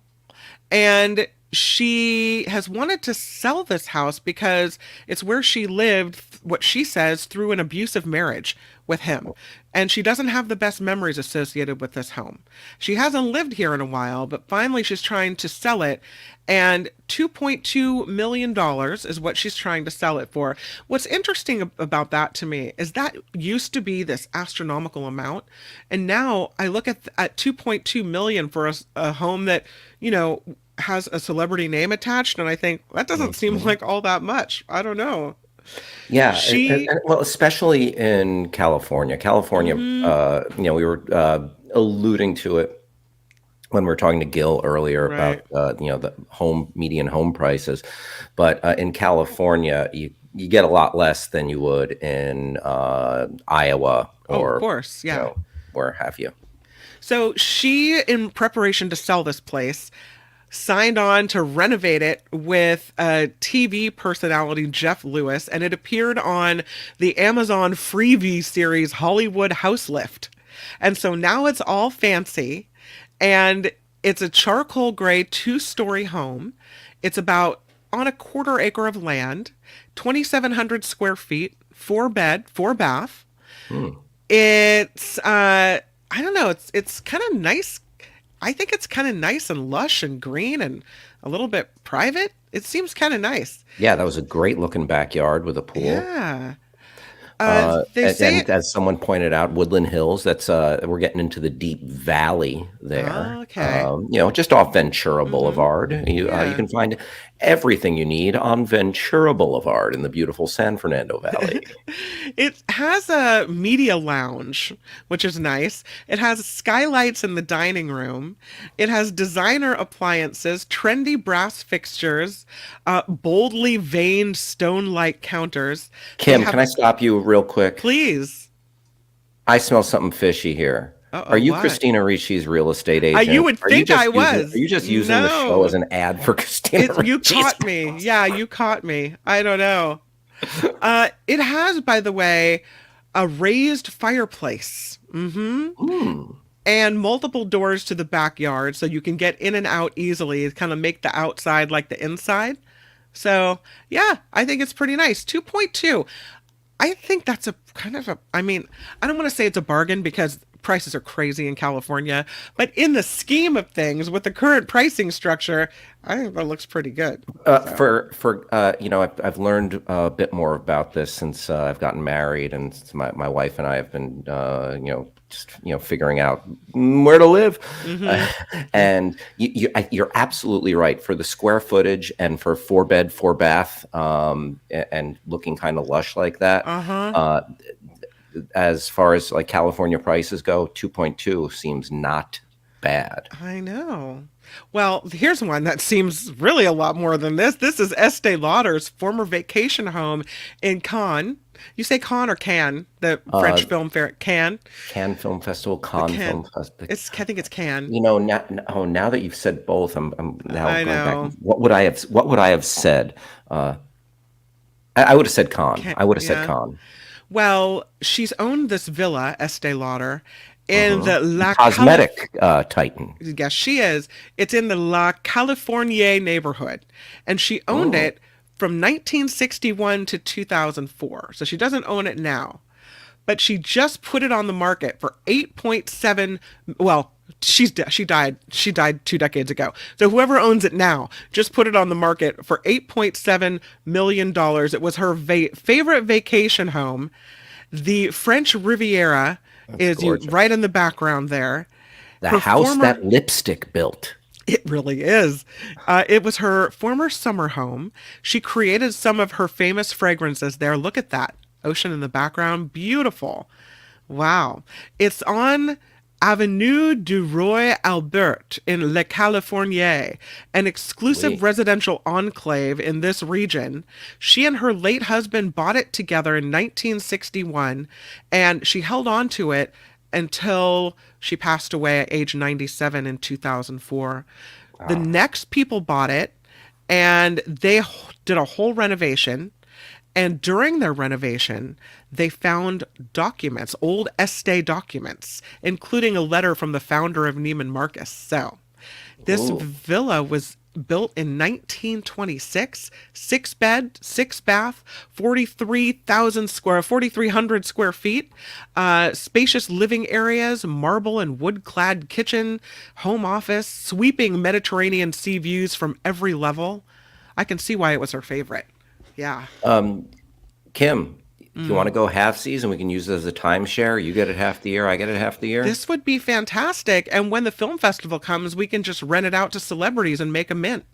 And she has wanted to sell this house because it's where she lived, what she says, through an abusive marriage with him. And she doesn't have the best memories associated with this home. She hasn't lived here in a while, but finally she's trying to sell it. And $2.2 million is what she's trying to sell it for. What's interesting about that to me is that used to be this astronomical amount. And now I look at 2.2 million for a home that, you know, has a celebrity name attached, and I think that doesn't seem like all that much. I don't know. Yeah, well, especially in California. California, you know, we were alluding to it when we were talking to Gil earlier about you know, the median home prices, but in California, you get a lot less than you would in Iowa or, of course, yeah, you know, where have you. So she, in preparation to sell this place, signed on to renovate it with a TV personality, Jeff Lewis, and it appeared on the Amazon freebie series Hollywood House Lift. And so now it's all fancy, and it's a charcoal gray 2-story home. It's about on a 1/4 acre of land, 2,700 square feet, 4-bed, 4-bath. It's I don't know, it's kind of nice. I think it's kind of nice and lush and green and a little bit private. It seems kind of nice. Yeah, that was a great looking backyard with a pool. Yeah. And as someone pointed out, Woodland Hills, that's we're getting into the deep valley there. Okay. You know, just off Ventura Boulevard. You can find everything you need on Ventura Boulevard in the beautiful San Fernando Valley. It has a media lounge, which is nice. It has skylights in the dining room. It has designer appliances, trendy brass fixtures, boldly veined stone-like counters. Kim, can I stop you real quick? Please. I smell something fishy here. Are you Christina Ricci's real estate agent? You would think I was. Are you just using the show as an ad for Christina Ricci? You caught me. Yeah, you caught me. I don't know. It has, by the way, a raised fireplace. And multiple doors to the backyard so you can get in and out easily, kind of make the outside like the inside. So, yeah, I think it's pretty nice. 2.2. I think that's a kind of I mean, I don't want to say it's a bargain because prices are crazy in California, but in the scheme of things, with the current pricing structure, I think that looks pretty good. You know, I've learned a bit more about this since I've gotten married, and since my wife and I have been, you know, just, you know, figuring out where to live. And you're absolutely right. For the square footage and for 4-bed, 4-bath, and looking kind of lush like that, as far as like California prices go, 2.2 seems not bad. I know. Well, here's one that seems really a lot more than this. This is Estee Lauder's former vacation home in Cannes. You say Cannes or Cannes? The French film fair, Cannes. Cannes Film Festival, Cannes Film Festival. I think it's Cannes. You know, now that you've said both, I'm now I going know. back. What would I have said? I would have said Cannes. I would have said Cannes. Well, she's owned this villa, Estee Lauder, in the La cosmetic titan. Yes, she is. It's in the La Californie neighborhood, and she owned it from 1961 to 2004. So she doesn't own it now, but she just put it on the market for 8.7. Well, she died 2 decades ago. So whoever owns it now just put it on the market for $8.7 million. It was her favorite vacation home. The French Riviera is right in the background there. The house that Lipstick built. It really is. It was her former summer home. She created some of her famous fragrances there. Look at that. Ocean in the background. Beautiful. Wow. It's on Avenue du Roi Albert in Le Californie, an exclusive residential enclave in this region. She and her late husband bought it together in 1961, and she held on to it until she passed away at age 97 in 2004. The next people bought it, and they did a whole renovation. And during their renovation, they found documents, old Estee documents, including a letter from the founder of Neiman Marcus. So this villa was built in 1926, 6-bed, 6-bath, 4,300 square feet, spacious living areas, marble and wood-clad kitchen, home office, sweeping Mediterranean sea views from every level. I can see why it was her favorite. Yeah. Kim, do you want to go half season? We can use it as a timeshare. You get it half the year, I get it half the year. This would be fantastic. And when the film festival comes, we can just rent it out to celebrities and make a mint.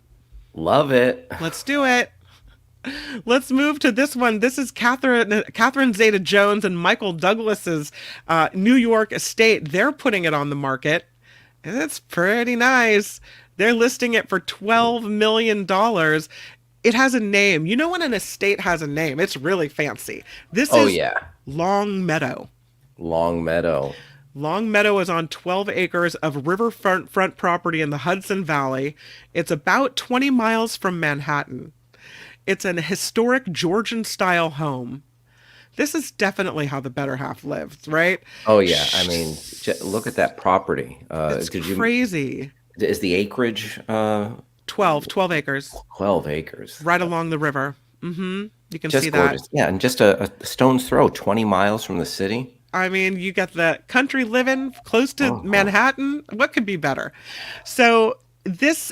Love it. Let's do it. Let's move to this one. This is Catherine Zeta-Jones and Michael Douglas's New York estate. They're putting it on the market. And it's pretty nice. They're listing it for $12 million. It has a name. You know when an estate has a name, it's really fancy. This is Long Meadow. Long Meadow. Long Meadow is on 12 acres of riverfront property in the Hudson Valley. It's about 20 miles from Manhattan. It's an historic Georgian-style home. This is definitely how the better half lived, right? Oh, yeah. I mean, look at that property. It's crazy. Is the acreage... 12 acres. 12 acres. Right along the river. Mm-hmm. You can just see gorgeous. that. Yeah, and just a stone's throw, 20 miles from the city. I mean, you get the country living close to Manhattan. What could be better? So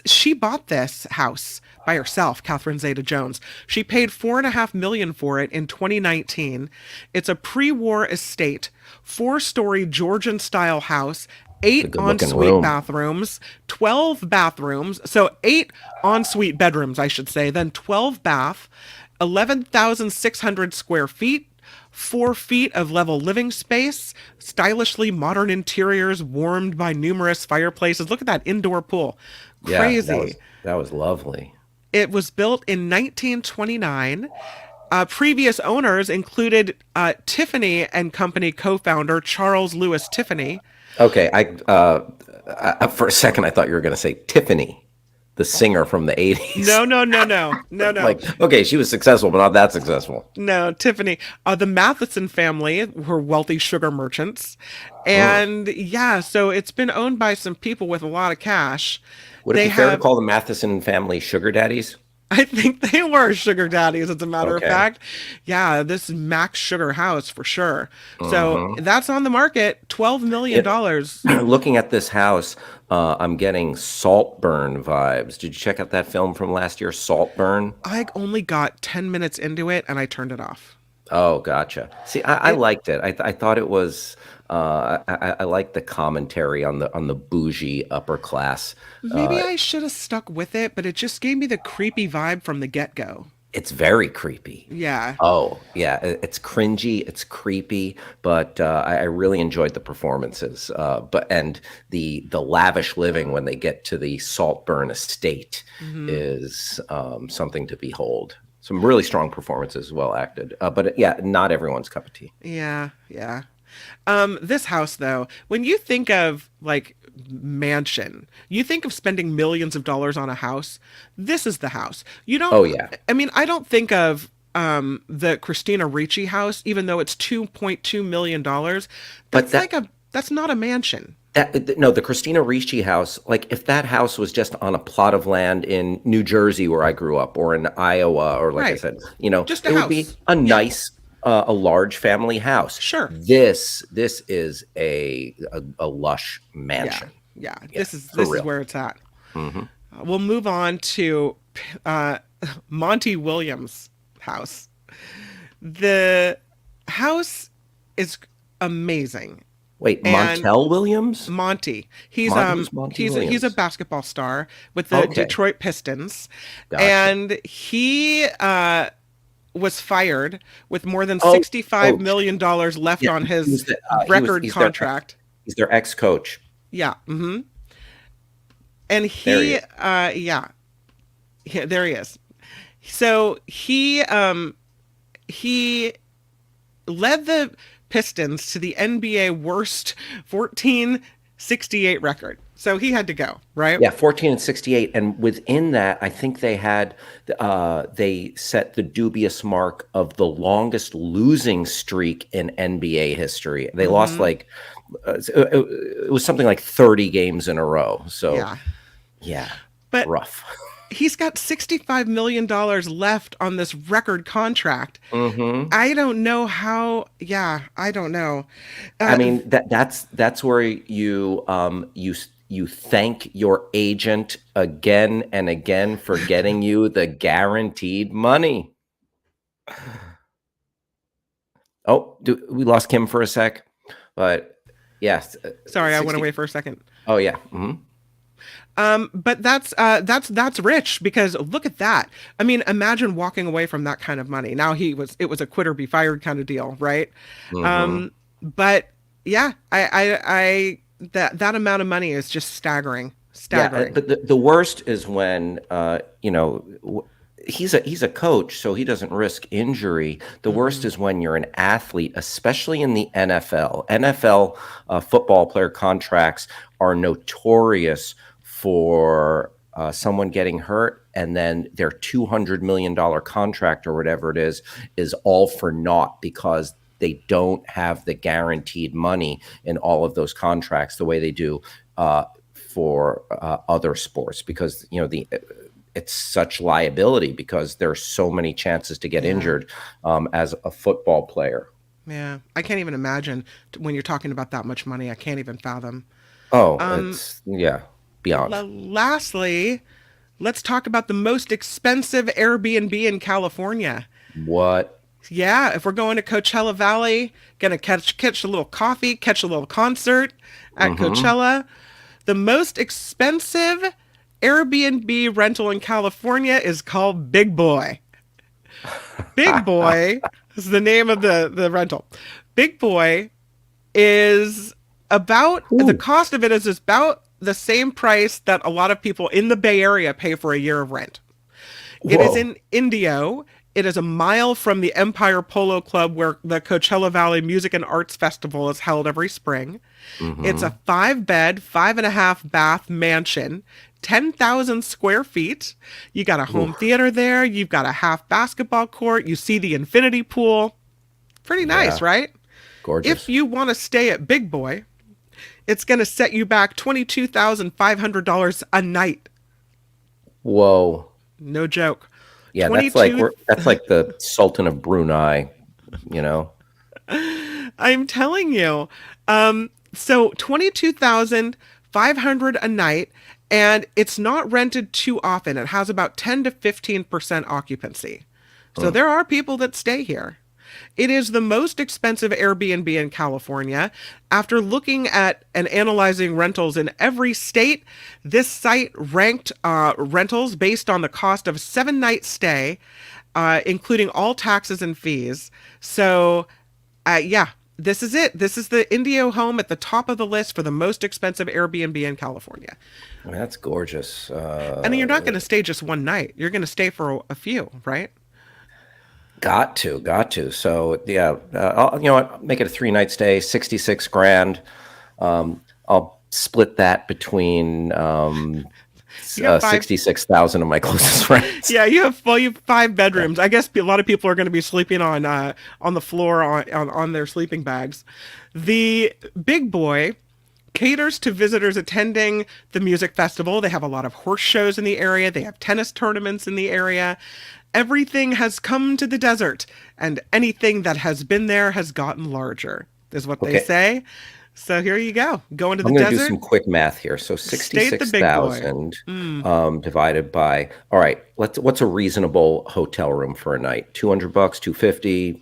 she bought this house by herself, Catherine Zeta-Jones. She paid $4.5 million for it in 2019. It's a pre-war estate, 4-story Georgian-style house, 8 ensuite bathrooms, 12 bathrooms, so 8 ensuite bedrooms, I should say, then 12 bath, 11,600 square feet, 4 feet of level living space, stylishly modern interiors warmed by numerous fireplaces. Look at that indoor pool. Crazy. Yeah, that was lovely. It was built in 1929. Previous owners included Tiffany and Company co-founder Charles Lewis Tiffany. Okay, I for a second I thought you were going to say Tiffany, the singer from the 80s. No. Like, okay, she was successful, but not that successful. No, Tiffany. The Matheson family were wealthy sugar merchants. And so it's been owned by some people with a lot of cash. Would it be fair to call the Matheson family sugar daddies? I think they were sugar daddies, as a matter of fact. Yeah, this Max Sugar house for sure. So that's on the market, $12 million. Looking at this house, I'm getting Saltburn vibes. Did you check out that film from last year, Saltburn? I only got 10 minutes into it and I turned it off. Oh, gotcha. See, I liked it. I thought it was. I liked the commentary on the bougie upper class. Maybe I should have stuck with it, but it just gave me the creepy vibe from the get-go. It's very creepy. Yeah. Oh, yeah. It's cringy. It's creepy, but I really enjoyed the performances. And the lavish living when they get to the Saltburn estate is something to behold. Some really strong performances, well acted. But not everyone's cup of tea. Yeah. This house, though, when you think of like mansion, you think of spending millions of dollars on a house. This is the house. You don't. Oh yeah. I mean, I don't think of the Christina Ricci house, even though it's $2.2 million. That's not a mansion. The Christina Ricci house, like if that house was just on a plot of land in New Jersey where I grew up, or in Iowa, or like I said, just it would be a nice, a large family house. Sure. This is a lush mansion. Yeah. This is where it's at. We'll move on to Monty Williams' house. The house is amazing. Wait, Montel Williams? Monty. He's a basketball star with the Detroit Pistons. Gotcha. And he was fired with more than $65 million left on his record contract. He's their ex-coach. Yeah. Mm-hmm. And he there he is. So he led the Pistons to the NBA worst 14-68 record. So he had to go, right? Yeah, 14-68. And within that, I think they had, they set the dubious mark of the longest losing streak in NBA history. They lost it was something like 30 games in a row. So, yeah, but rough. he's got $65 million left on this record contract. Mm-hmm. I don't know how. Yeah, I don't know. I mean, that's where you thank your agent again and again for getting you the guaranteed money. Oh, we lost Kim for a sec, but yes. Sorry, I went away for a second. Oh yeah. Mm-hmm. But that's rich, because look at that. I mean, imagine walking away from that kind of money. Now it was a quit or be fired kind of deal, right? Mm-hmm. But yeah, I that amount of money is just staggering. Yeah, but the worst is when he's a coach, so he doesn't risk injury. The worst is when you're an athlete, especially in the NFL. NFL football player contracts are notorious for someone getting hurt, and then their $200 million contract or whatever it is all for naught, because they don't have the guaranteed money in all of those contracts the way they do for other sports, because it's such liability, because there's so many chances to get injured as a football player. Yeah, I can't even imagine when you're talking about that much money. I can't even fathom. Oh, it's beyond. Lastly, let's talk about the most expensive Airbnb in California. What? Yeah, if we're going to Coachella Valley, gonna catch a little coffee, catch a little concert at Coachella. The most expensive Airbnb rental in California is called Big Boy. Big Boy is the name of the rental. Big Boy is about, the cost of it is about the same price that a lot of people in the Bay Area pay for a year of rent. It is in Indio. It is a mile from the Empire Polo Club, where the Coachella Valley Music and Arts Festival is held every spring. It's a 5-bed, 5.5-bath mansion, 10,000 square feet. You got a home theater there. You've got a half basketball court. You see the infinity pool. Pretty nice, right? Gorgeous. If you want to stay at Big Boy, it's going to set you back $22,500 a night. Whoa. No joke. Yeah, that's like the Sultan of Brunei, I'm telling you. So $22,500 a night, and it's not rented too often. It has about 10 to 15% occupancy. So there are people that stay here. It is the most expensive Airbnb in California. After looking at and analyzing rentals in every state, this site ranked rentals based on the cost of a 7-night stay, including all taxes and fees. So, this is it. This is the Indio home at the top of the list for the most expensive Airbnb in California. That's gorgeous. And you're not going to stay just one night. You're going to stay for a few, right? Got to. So yeah, I'll make it a 3-night stay, 66 grand. I'll split that between 66,000 of my closest friends. Yeah, you have 5 bedrooms. I guess a lot of people are going to be sleeping on the floor on their sleeping bags. The Big Boy caters to visitors attending the music festival. They have a lot of horse shows in the area. They have tennis tournaments in the area. Everything has come to the desert, and anything that has been there has gotten larger, is what they say. So here you go. Go into the desert. I'm going to do some quick math here. So 66,000 divided by, all right, what's a reasonable hotel room for a night? $200, $250?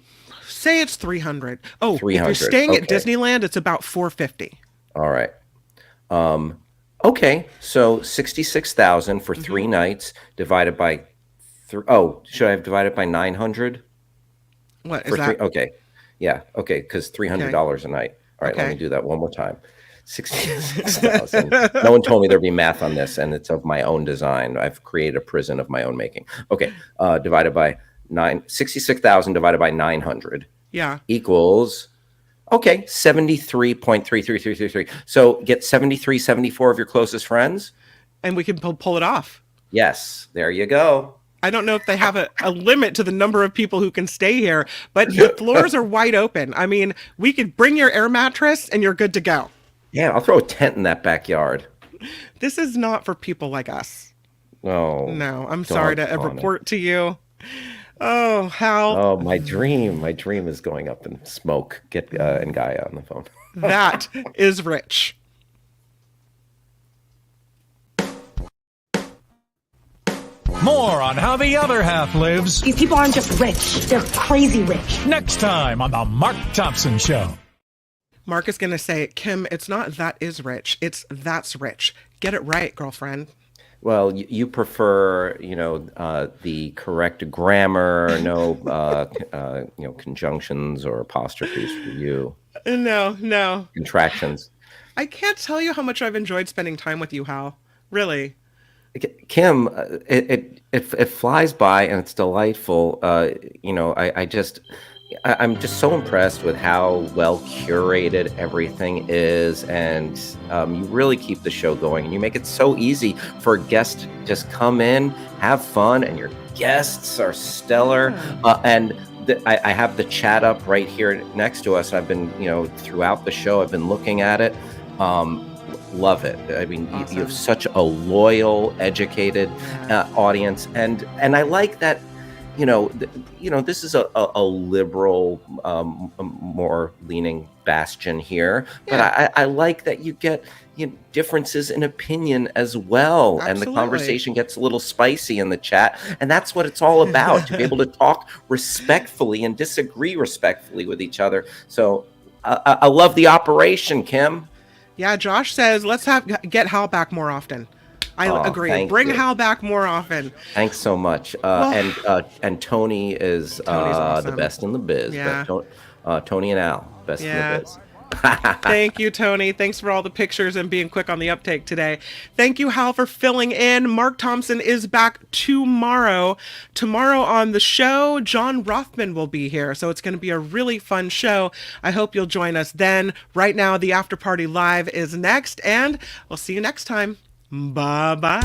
Say it's $300. Oh, 300. If you're staying at Disneyland, it's about $450. All right. Okay, so 66,000 for 3 nights divided by should I have divided by 900? What is that? Okay. Yeah. Okay. Because $300 a night. All right. Let me do that one more time. 66,000. No one told me there'd be math on this, and it's of my own design. I've created a prison of my own making. Okay. Divided by 66,000 divided by 900. Yeah. Equals, 73.33333. So get 74 of your closest friends. And we can pull it off. Yes. There you go. I don't know if they have a limit to the number of people who can stay here, but the floors are wide open. I mean, we could bring your air mattress and you're good to go. Yeah, I'll throw a tent in that backyard. This is not for people like us. No. No, I'm sorry to report to you. Oh, Hal. Oh, my dream is going up in smoke. Get Ngaio on the phone. That is rich. More on how the other half lives. These people aren't just rich, they're crazy rich. Next time on The Mark Thompson Show. Mark is going to say, Kim, it's not that is rich, it's that's rich. Get it right, girlfriend. Well, you prefer, the correct grammar, no, conjunctions or apostrophes for you. No. Contractions. I can't tell you how much I've enjoyed spending time with you, Hal. Really. Kim, it flies by and it's delightful. I'm just so impressed with how well curated everything is, and you really keep the show going, and you make it so easy for a guest to just come in, have fun, and your guests are stellar. I have the chat up right here next to us. I've been, throughout the show, I've been looking at it. Love it. I mean, awesome. You have such a loyal, educated audience, and I like that. This is a liberal, more leaning bastion here, but I like that you get differences in opinion as well. Absolutely. And the conversation gets a little spicy in the chat, and that's what it's all about, to be able to talk respectfully and disagree respectfully with each other. So I love the operation, Kim. Yeah, Josh says, let's get Hal back more often. I agree. Bring Hal back more often. Thanks so much. And Tony is awesome. The best in the biz. Yeah. Tony and Al, best in the biz. Thank you, Tony. Thanks for all the pictures and being quick on the uptake today. Thank you, Hal, for filling in. Mark Thompson is back tomorrow. Tomorrow on the show, John Rothman will be here, so it's going to be a really fun show. I hope you'll join us then. Right now, the After Party Live is next, and we'll see you next time. Bye-bye.